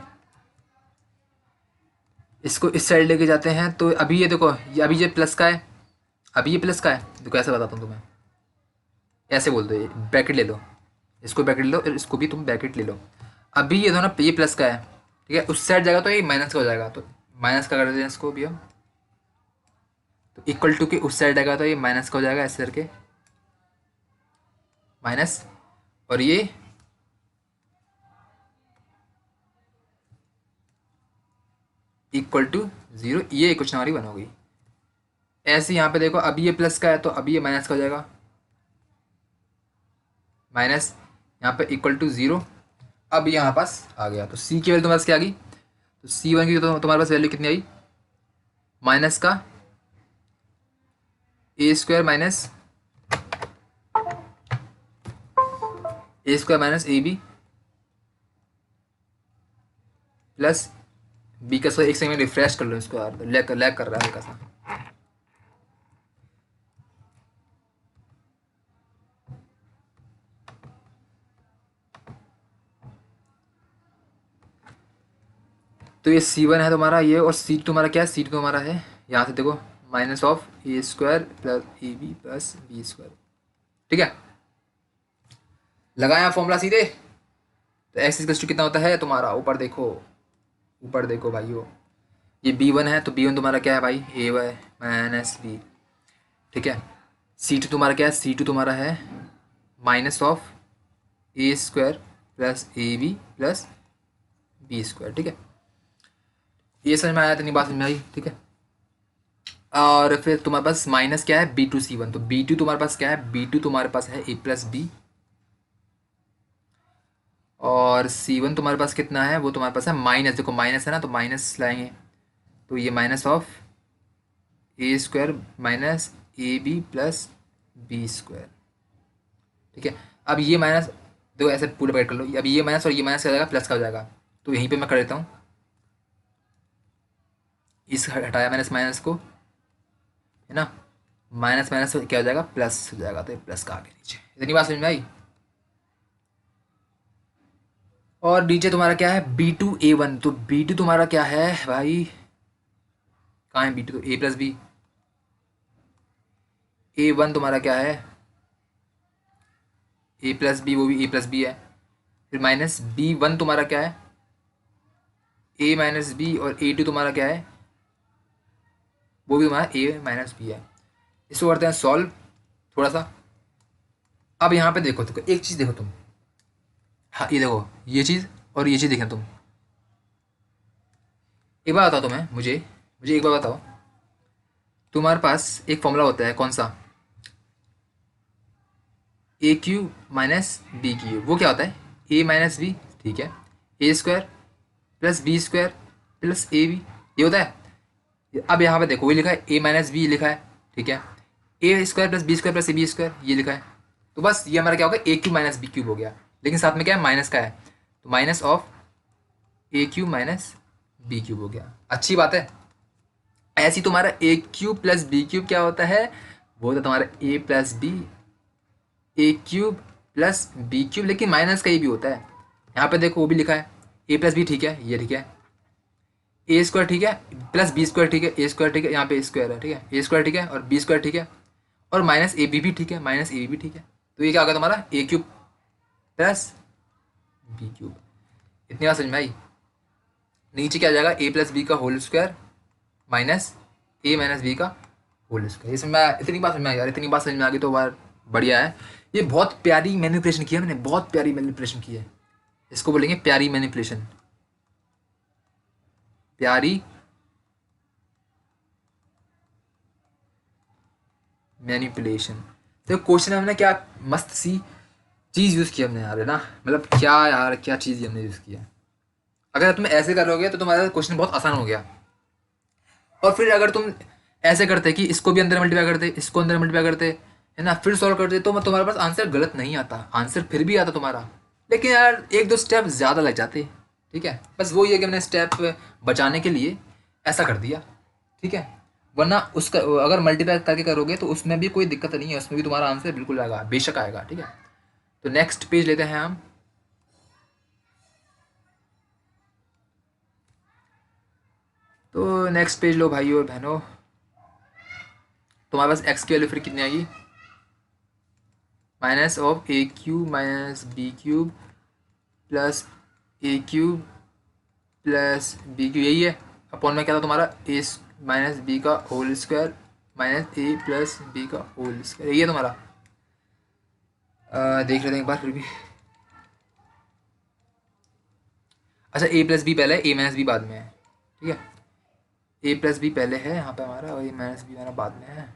इसको इस साइड लेके जाते हैं। तो अभी ये देखो, ये अभी ये प्लस का है, अभी ये प्लस का है। देखो ऐसे बताता हूँ तुम्हें, ऐसे बोल दो, ये ब्रैकेट ले लो, इसको ब्रैकेट ले लो और इसको भी तुम ब्रैकेट ले लो। अभी ये दोनों ये प्लस का है, ठीक है, उस साइड जाएगा तो ये माइनस का हो जाएगा, तो माइनस का कर देते हैं इसको भी हम। तो इक्वल टू के उस साइड जाएगा तो ये माइनस का हो जाएगा, ऐसे करके माइनस, और ये इक्वल टू 0, ये क्वेश्चन हमारी बन हो गई। ऐसे यहाँ पे देखो, अभी ये प्लस का है तो अभी ये माइनस का हो जाएगा, माइनस, यहाँ पे इक्वल टू 0। अब यहाँ पास आ गया, तो C की वैल्यू तुम्हारे पास क्या आ गई, तो C1 की तो तुम्हारे पास वैल्यू कितनी आई, माइनस का A² minus A² minus AB plus B का। एक सेकंड रिफ्रेश कर लो इसको यार, लैग कर रहा है हल्का सा। तो ये C1 है तुम्हारा ये, और C2 तुम्हारा क्या है, C2 तुम्हारा है यहाँ से देखो minus of A² plus AB plus B², ठीक है। लगाया फॉर्मूला सीधे, तो एक्स इक्वल टू कितना होता है तुम्हारा, ऊपर देखो, ऊपर देखो भाइयों, ये B1 है तो B1 तुम्हारा क्या है भाई, A माइनस B, ठीक है। C2 तुम्हारा क्या है, C2 तुम्हारा है minus of A² plus AB plus B², ठीक है। ये समझ में आया, इतनी बात समझ में आई, ठीक है। और फिर तुम्हारे पास माइनस क्या है, B2C1, तो B2 तुम्हारे पास क्या है, B2 तुम्हारे पास है A प्लस B, और C1 तुम्हारे पास कितना है, वो तुम्हारे पास है माइनस, देखो माइनस है ना तो माइनस लाएंगे, तो ये minus of A² minus AB plus B², ठीक है। अब ये माइनस देखो ऐसे पूरा पैकेट कर लो, अब ये माइनस और ये माइनस का जाएगा प्लस का हो जाएगा, तो यहीं पे मैं कर देता हूँ, इस हटाया माइनस माइनस को, है ना, माइनस माइनस क्या हो जाएगा, प्लस हो जाएगा, तो ये प्लस का आगे नीचे, इतनी बात समझ में आई। और नीचे तुम्हारा क्या है, B2A1, तो B2 तुम्हारा क्या है भाई, कहाँ है B2, तो A प्लस B, A1 तुम्हारा क्या है, A प्लस बी, वो भी A प्लस बी है, फिर माइनस B1 तुम्हारा क्या है, A माइनस बी, और A2 तुम्हारा क्या है, वो भी तुम्हारा A माइनस बी है। इसको करते हैं सॉल्व थोड़ा सा। अब यहाँ पे देखो, तो एक चीज़ देखो तुम, हाँ ये देखो ये चीज़ और ये चीज़ देखना तुम, एक बार बताओ तुम्हें, मुझे एक बार बताओ, तुम्हारे पास एक फॉर्मूला होता है कौन सा, AQ माइनस BQ, वो क्या होता है, A माइनस बी, ठीक है, A² plus B² plus AB, ये होता है। अब यहाँ पे देखो वही लिखा है, A माइनस बी लिखा है, ठीक है, A² plus B² plus AB² ये लिखा है, तो बस ये हमारा क्या होगा, AQ माइनस BQ हो गया, लेकिन साथ में क्या है, माइनस का है, तो minus of AQ minus BQ हो गया, अच्छी बात है। ऐसी तुम्हारा AQ प्लस BQ क्या होता है, वो होता है तुम्हारा A plus B, A³ plus BQ, लेकिन माइनस का ये भी होता है, यहाँ पे देखो वो भी लिखा है A प्लस बी, ठीक है, ये ठीक है, A², ठीक है, प्लस B² ठीक है, A² ठीक है, यहाँ पे स्क्वायर है, ठीक है, A² ठीक है, और B² ठीक है, और माइनस AB भी ठीक है, माइनस AB भी ठीक है, तो ये क्या होगा तुम्हारा AQ प्लस BQ। इतनी बात समझ में आई। नीचे क्या आ जाएगा, A प्लस बी का whole square minus A minus b का होल स्क्वायर। ये समझ में आया, इतनी बात समझ में आ यार, इतनी बात समझ में आ गई तो बार बढ़िया है। ये बहुत प्यारी मैनिपुलेशन की है मैंने, बहुत प्यारी मैनिपुलेशन की है, इसको बोलेंगे प्यारी मैनिपुलेशन, प्यारी मैनिपुलेशन। तो क्वेश्चन में हमने क्या मस्त सी चीज़ यूज़ की हमने यार, है ना, मतलब क्या यार, क्या चीज़ हमने यूज़ किया। अगर तुम ऐसे करोगे तो तुम्हारा क्वेश्चन बहुत आसान हो गया। और फिर अगर तुम ऐसे करते कि इसको भी अंदर मल्टीप्लाई करते, इसको अंदर मल्टीप्लाई करते, है ना, फिर सॉल्व करते, तो तुम्हारे पास आंसर गलत नहीं आता, आंसर फिर भी आता तुम्हारा, लेकिन यार एक दो स्टेप ज़्यादा लग जाते, ठीक है। बस वही है कि मैंने स्टेप बचाने के लिए ऐसा कर दिया, ठीक है। वरना उसका अगर मल्टीप्लाई करके करोगे तो उसमें भी कोई दिक्कत नहीं है, उसमें भी तुम्हारा आंसर बिल्कुल आएगा, बेशक आएगा। ठीक है, तो नेक्स्ट पेज लेते हैं हम। तो नेक्स्ट पेज लो भाई और बहनों, तुम्हारे पास एक्स की वैल्यू फिर कितनी आएगी, minus of a cube minus b cube plus a cube plus b cube, यही है। अपॉन में क्या था तुम्हारा, ए माइनस बी का whole square minus a plus b का होल स्क्वायर, यही है तुम्हारा। देख लेते हैं एक बार फिर भी। अच्छा, ए प्लस बी पहले है, ए माइनस बी बाद में है। ठीक है, ए प्लस बी पहले है यहाँ पे हमारा, और ए माइनस बी हमारा बाद में है।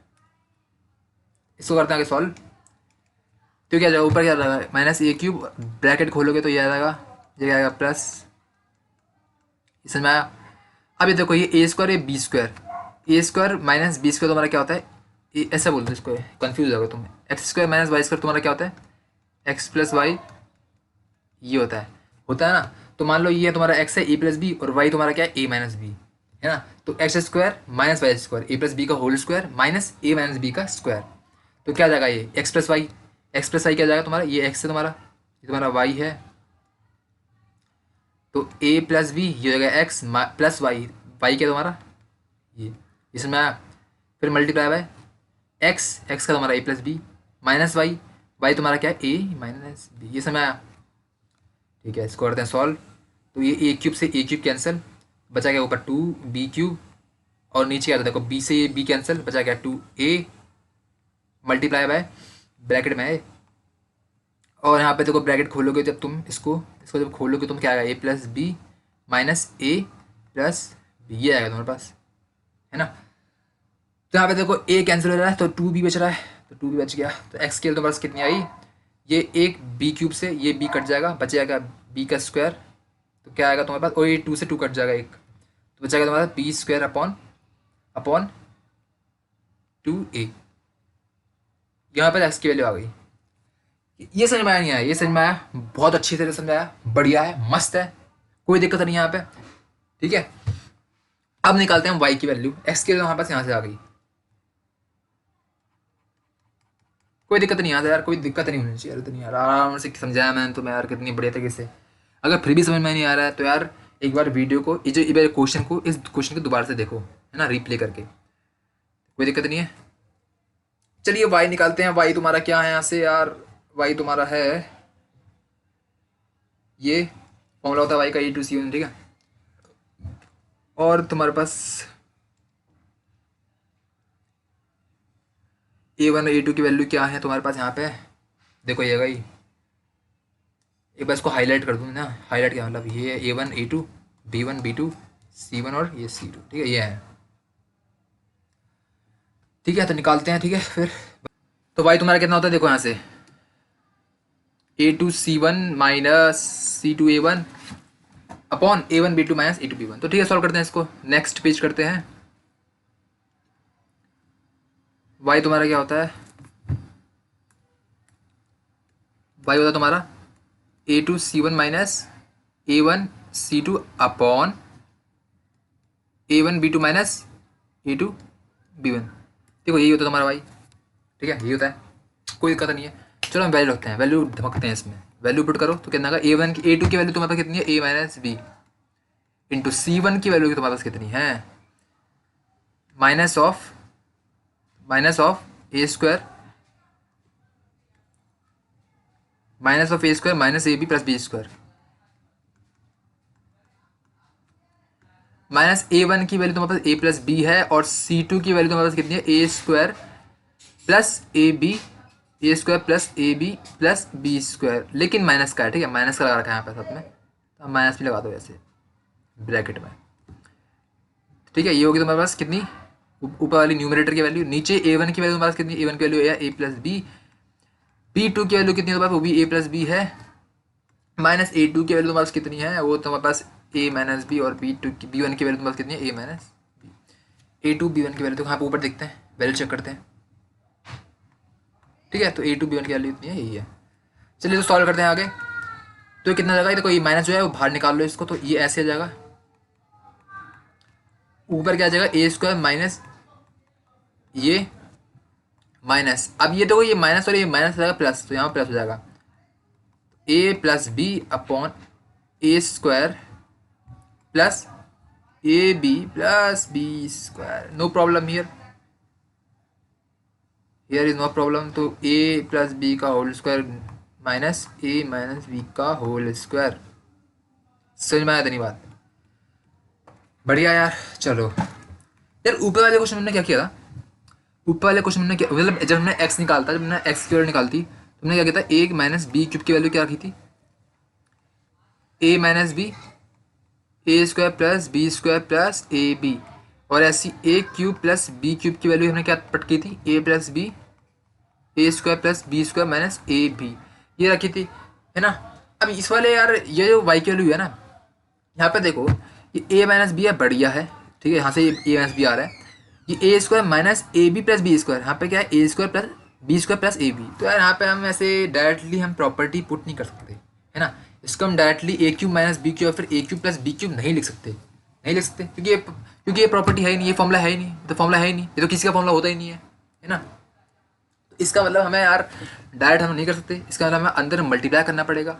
इसको करते हैं आगे सॉल्व। तो क्या जाएगा, ऊपर क्या जाएगा, माइनस ए क्यूब, ब्रैकेट खोलोगे तो ये आ जाएगा, ये क्या आएगा प्लस, समझ में आया। अब ये देखो, ये ए स्क्वायर ये बी स्क्वायर, ए स्क्वायर माइनस बी स्क्वायर तुम्हारा क्या होता है, ऐसा बोल दो इसको, कंफ्यूज होगा तुम। X square minus y square तुम्हारा क्या होता है, एक्स प्लस वाई, ये होता है ना। तो मान लो ये तुम्हारा एक्स है ए प्लस बी, और वाई तुम्हारा क्या है ए माइनस बी, है ना। तो x square minus y square a plus b का whole square minus a minus b का स्क्वायर, तो क्या जाएगा ये x plus y, x plus y क्या जाएगा तुम्हारा, ये एक्स है तुम्हारा, ये तुम्हारा वाई है, तो ए प्लस बी ये हो जाएगा एक्स प्लस वाई, वाई क्या तुम्हारा ये, इसमें आया। फिर मल्टीप्लाई बाय एक्स, एक्स का तुम्हारा a plus b minus y, y तुम्हारा क्या है ए माइनस बी, ये समय आया। ठीक है, इसको करते हैं सॉल्व। तो ये ए क्यूब से ए क्यूब कैंसिल, बचा गया ऊपर टू बी क्यूब, और नीचे आता देखो बी से ये बी कैंसिल, बचा गया two a multiply by bracket में है, और यहाँ पे देखो ब्रैकेट खोलोगे जब तुम इसको इसको जब खोलोगे तुम क्या आएगा, ए plus b minus a plus B, ये आएगा तुम्हारे पास, है ना। तो यहाँ पे देखो ए कैंसिल हो रहा है तो टू बी बच रहा है, तो टू बी बच गया, तो एक्स की तुम्हारे पास कितनी आई, ये एक बी क्यूब से ये बी कट जाएगा, बच जाएगा बी का स्क्वायर, तो क्या आएगा तुम्हारे पास, और ये टू से टू कट जाएगा एक, तो बचेगा तुम्हारा b square upon upon two a, यहाँ पर एक्स की वैल्यू आ गई। ये समझ में आया नहीं आया, ये समझ में आया, बहुत अच्छी तरह समझाया, बढ़िया है, मस्त है, कोई दिक्कत नहीं है यहाँ पे। ठीक है, अब निकालते हैं वाई की वैल्यू, एक्स की वैल्यू हमारे पास यहाँ से आ गई, कोई दिक्कत नहीं आता यार, कोई दिक्कत नहीं होनी चाहिए यार, इतनी यार आराम से समझाया मैंने तुम्हें यार कितनी बढ़िया तरीके से। अगर फिर भी समझ में नहीं आ रहा है तो यार एक बार वीडियो को ये क्वेश्चन को इस क्वेश्चन को दोबारा से देखो, है ना, रिप्ले करके, कोई दिक्कत नहीं है। चलिए वाई निकालते हैं, वाई तुम्हारा क्या है यहाँ से यार, वाई तुम्हारा है ये फॉर्मूला होता है वाई का E2C1, ठीक है। और तुम्हारे पास A1 और A2 की वैल्यू क्या है तुम्हारे पास यहाँ पे, देखो ये गई, एक बार इसको हाईलाइट कर दूँ ना, हाईलाइट क्या मतलब, ये A1 A2 B1 B2 C1 और ये C2, ठीक है, ये है। ठीक है, तो निकालते हैं, ठीक है फिर। तो वाई तुम्हारा कितना होता है, देखो यहाँ से A2C1 minus C2A1 upon A1 B2 minus A2 B1। तो ठीक है, सॉल्व करते हैं इसको, नेक्स्ट पेज करते हैं। वाई तुम्हारा क्या होता है, वाई होता है तुम्हारा A2C1 minus A1C2 upon A1 B2 minus A2 B1। देखो यही होता है तुम्हारा वाई, ठीक है, यही होता है, कोई दिक्कत नहीं है। चलो हम वैल्यू रखते हैं, वैल्यू धमकते हैं इसमें, वैल्यू पुट करो तो कितना आएगा, A1 की A2 की वैल्यू तुम्हारे पास कितनी है, A minus B into C1 की वैल्यू तुम्हारे पास कितनी है, minus of a square minus of a square minus a b plus b square, minus A1 की वैल्यू तुम्हारे पास ए प्लस बी है, और C2 की वैल्यू तुम्हारे पास कितनी है, a square plus a b, a square plus a b plus b square, लेकिन माइनस का है, ठीक है, माइनस का लगा रखा है यहाँ पे साथ में, तो माइनस भी लगा दो ऐसे ब्रैकेट में। ठीक है, ये होगी तुम्हारे पास कितनी, ऊपर वाली न्यूमरेटर की वैल्यू, नीचे A1 की वैल्यू तुम्हारे पास कितनी, A1 की वैल्यू है ए प्लस बी, B2 की वैल्यू कितनी है तुम्हारे पास, वो भी ए प्लस बी है, माइनस A2 की वैल्यू तुम्हारे पास कितनी है, वो तुम्हारे पास ए माइनस बी, और B2 की B1 की वैल्यू तुम्हारे पास कितनी है, a minus B, A2 B1 की वैल्यू तो यहाँ पे ऊपर देखते हैं, वैल्यू चेक करते हैं। ठीक है, तो A2 B1 की वैल्यू इतनी है, यही है। चलिए तो सॉल्व करते हैं आगे। तो ये कितना जाएगा, देखो ये माइनस जो है वो बाहर निकाल लो इसको, तो ये ऐसे आ जाएगा, ऊपर क्या आ जाएगा, ए स्क्वायर माइनस ये माइनस, अब ये देखो ये माइनस और ये माइनस हो जाएगा प्लस, तो यहाँ प्लस हो जाएगा a plus b upon a square plus a b plus b square. No problem here, here is no problem. तो ए प्लस बी का whole square minus a minus b का होल स्क्वायर। समझ में आया? धन्यवाद, बढ़िया यार। चलो यार, ऊपर वाले क्वेश्चन में हमने क्या किया था? ऊपर वाले क्वेश्चन में हमने क्या, मतलब जब हमने एक्स निकालता, जब हमने एक्स की वैल्यू निकालती तो हमने क्या किया था, ए माइनस बी क्यूब की वैल्यू क्या रखी थी? A minus b a square plus b square plus a b. और ऐसी a cube plus b cube की वैल्यू हमने क्या पट की थी? A plus b a square plus b square minus a b, ये रखी थी, है ना। अब इस वाले यार ये जो वाई की वैल्यू है ना, यहाँ पे देखो ये ए माइनस बी है, बढ़िया है, ठीक है, यहाँ से ये ए माइनस बी आ रहा है। ये a square minus a b plus b square, यहाँ पे क्या है? A square plus b square plus a b. तो यार यहाँ पे हम ऐसे डायरेक्टली हम प्रॉपर्टी पुट नहीं कर सकते, है ना। इसको हम डायरेक्टली ए क्यूब माइनस बी क्यूब फिर ए क्यूब प्लस बी क्यूब नहीं लिख सकते, नहीं लिख सकते, क्योंकि ये प्रॉपर्टी है ही नहीं, ये फॉर्मूला है ही नहीं, तो फॉर्मूला है ही नहीं, ये तो किसी का फॉर्मूला होता ही नहीं है ना। तो इसका मतलब हमें यार डायरेक्ट हम नहीं कर सकते, इसका मतलब हमें अंदर मल्टीप्लाई करना पड़ेगा,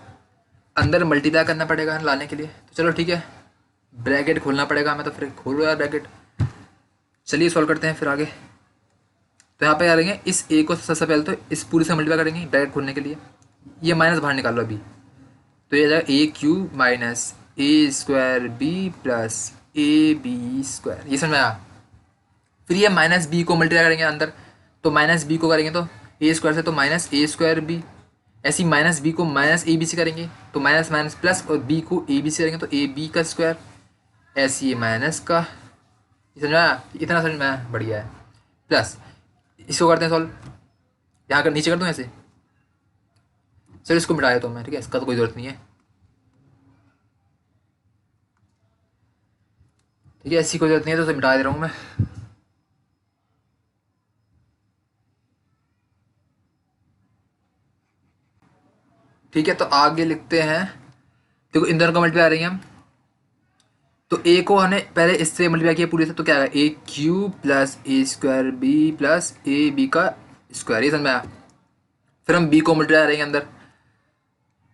अंदर मल्टीप्लाई करना पड़ेगा लाने के लिए। तो चलो ठीक है, ब्रैकेट खोलना पड़ेगा हमें, तो फिर खोलो यार ब्रैकेट। चलिए सॉल्व करते हैं फिर आगे। तो यहाँ पे आ रहेंगे इस ए को सबसे पहले तो इस पूरी से मल्टीप्लाई करेंगे ब्रैकेट खोलने के लिए। ये माइनस बाहर निकालो अभी, तो ये आ जाएगा a cube minus a square b plus a b square, ये समझ में आया। फिर ये माइनस बी को मल्टीप्लाई करेंगे अंदर, तो माइनस बी को करेंगे तो ए स्क्वायर से तो माइनस ए स्क्वायर बी, ऐसी माइनस बी को माइनस ए बी से करेंगे तो माइनस माइनस प्लस, और बी को ए बी से करेंगे तो ए बी का स्क्वायर, ऐसी ये माइनस का, ये समझ में आया? इतना समझ में आया, बढ़िया है। प्लस इसको करते हैं सॉल्व, यहाँ कर नीचे कर दूँ ऐसे, चलो इसको मिटाया तो मैं, ठीक है, इसका तो कोई ज़रूरत नहीं है, ठीक है, ऐसी कोई ज़रूरत नहीं है, तो उसे मिटा दे रहा हूँ मैं। ठीक है, तो आगे लिखते हैं, देखो इन दोनों का मल्टीप्लाई आ रही है हम, तो ए को हमने पहले इससे मल्टीप्लाई किया पूरे से, तो क्या आएगा? A cube plus a square b plus a b का स्क्वायर, ये समझ में आया। फिर हम बी को मल्टीप्लाई करेंगे अंदर,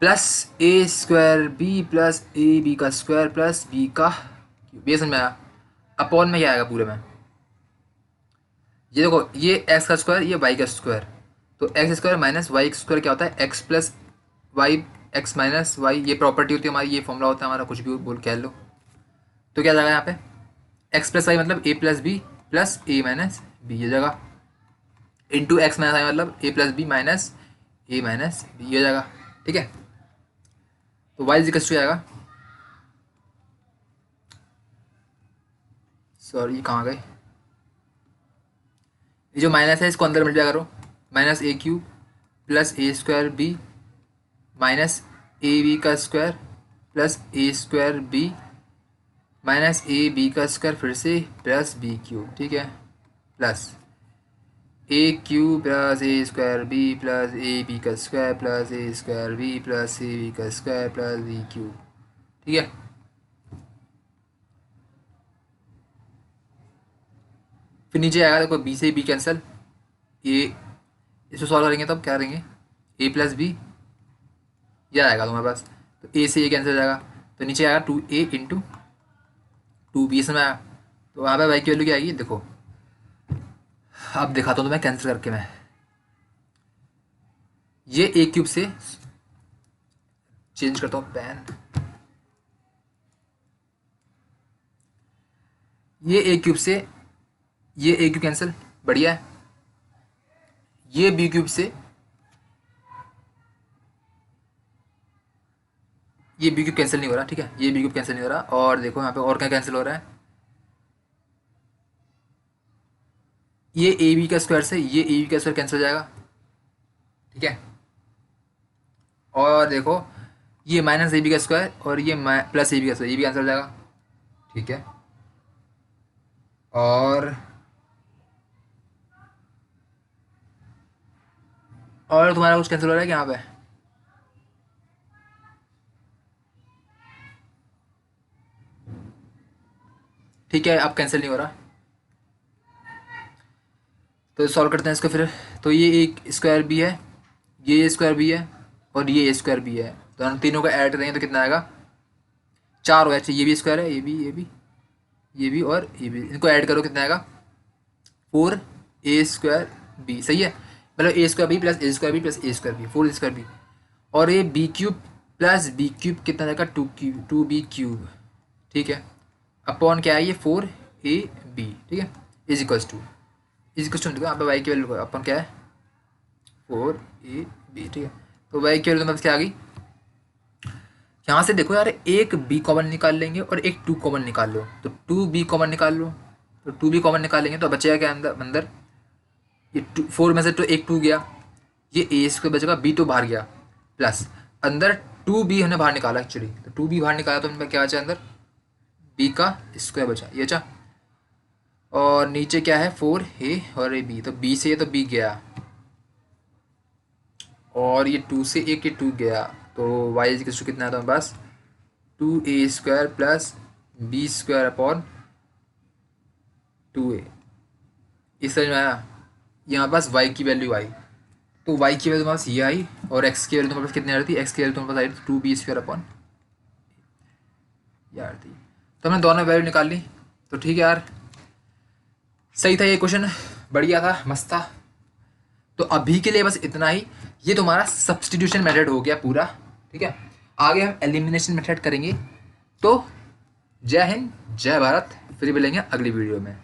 plus a square b plus a b का स्क्वायर प्लस बी का क्यूब, ये समझ में आया। अपॉन में क्या आएगा पूरे में? ये देखो ये एक्स का स्क्वायर, ये वाई का स्क्वायर, तो x square minus y square क्या होता है? X plus y, x minus y, ये प्रॉपर्टी होती है हमारी, ये फॉर्मूला होता है हमारा, कुछ भी बोल कह लो। तो क्या जाएगा यहाँ पे? एक्स प्लस वाई मतलब ए प्लस बी प्लस ए माइनस बी, ये जगह इंटू एक्स माइनस वाई मतलब ए plus b minus a minus B, ये जगह, ठीक है। तो वाई इजिकल्स टू आएगा, सॉरी कहाँ गए, ये जो माइनस है इसको अंदर मल्टीप्लाई करो, minus a cube plus a square b minus a b का square plus a square b minus a b का स्क्वायर फिर से प्लस बी क्यूब, ठीक है, plus a cube plus a square b plus a b का square plus a square b plus a b का स्क्वायर प्लस बी क्यूब, ठीक है। फिर नीचे आएगा, देखो बी से बी कैंसिल, ए इसको सॉल्व करेंगे तब क्या करेंगे? ए प्लस बी, यह आएगा तुम्हारे पास, तो ए से ए कैंसिल हो जाएगा, तो नीचे आएगा two a into two b, इसमें आया। तो वहाँ पे वाई की वैल्यू क्या आएगी देखो, अब दिखाता हूँ तुम्हें कैंसिल करके मैं, ये ए क्यूब से चेंज करता हूँ पेन, ये ए क्यूब से ये ए क्यूब कैंसिल, बढ़िया है। ये बी क्यूब से ये बी क्यूब कैंसिल नहीं हो रहा, ठीक है, ये बी क्यूब कैंसिल नहीं हो रहा, और देखो यहाँ पे और क्या कैंसिल हो रहा है, ये ए बी का स्क्वायर से ये ए बी का स्क्वायर कैंसिल हो जाएगा, ठीक है। और देखो ये माइनस ए बी का स्क्वायर और ये प्लस ए बी का स्क्वायर, ये भी कैंसिल हो जाएगा, ठीक है। और तुम्हारा कुछ कैंसिल हो रहा है क्या यहाँ पे? ठीक है, अब कैंसिल नहीं हो रहा, तो सॉल्व करते हैं इसको फिर। तो ये एक स्क्वायर भी है, ये स्क्वायर भी है, और ये स्क्वायर भी है। तो हम तीनों को ऐड करेंगे तो कितना आएगा, 4 हो जाए। ये भी स्क्वायर है, ये भी, ये भी, ये भी और ये भी, इनको ऐड करो कितना आएगा, 4a² सही है। मतलब a² plus a² plus a² 4a²। और ये b³ प्लस b³ कितना आएगा, 2b³। ठीक है, अपॉन क्या है ये 4ab। ठीक है, इज इक्वल्स टू यहाँ पे y की वैल्यू अपन क्या है 4ab। ठीक है, तो y की वैल्यू मतलब क्या आ गई, यहाँ से देखो यार, एक b कॉमन निकाल लेंगे और एक 2 कॉमन निकाल लो, तो 2b कॉमन निकाल लो, तो 2b कॉमन निकालेंगे तो बचेगा क्या अंदर, ये 4 में से तो एक 2 गया, ये a² बचेगा, b तो बाहर गया, प्लस अंदर 2b हमने बाहर निकाला एक्चुअली, तो 2b बाहर निकाला तो क्या बचा अंदर, b का स्क्वायर बचा, ये बचा। और नीचे क्या है 4a और a b, तो b से तो b गया, और ये 2 से एक ये 2 गया, तो y इक्वल्स टू कितना है तो हमारे पास 2a² plus b² upon 2a। इस समझ में आया, यहाँ पास y की वैल्यू आई, तो y की वैल्यू तुम्हारे पास ये आई, और x की वैल्यू तुम्हारे पास कितनी आ रही थी, x की वैल्यू तुम्हारे पास आई थी 2b² अपॉन यार थी। तो हमने दोनों वैल्यू निकाल ली, तो ठीक है यार, सही था ये क्वेश्चन, बढ़िया था, मस्त था। तो अभी के लिए बस इतना ही, ये तुम्हारा सब्स्टिट्यूशन मेथड हो गया पूरा। ठीक है, आगे हम एलिमिनेशन मेथड करेंगे। तो जय हिंद, जय भारत, फिर मिलेंगे अगली वीडियो में।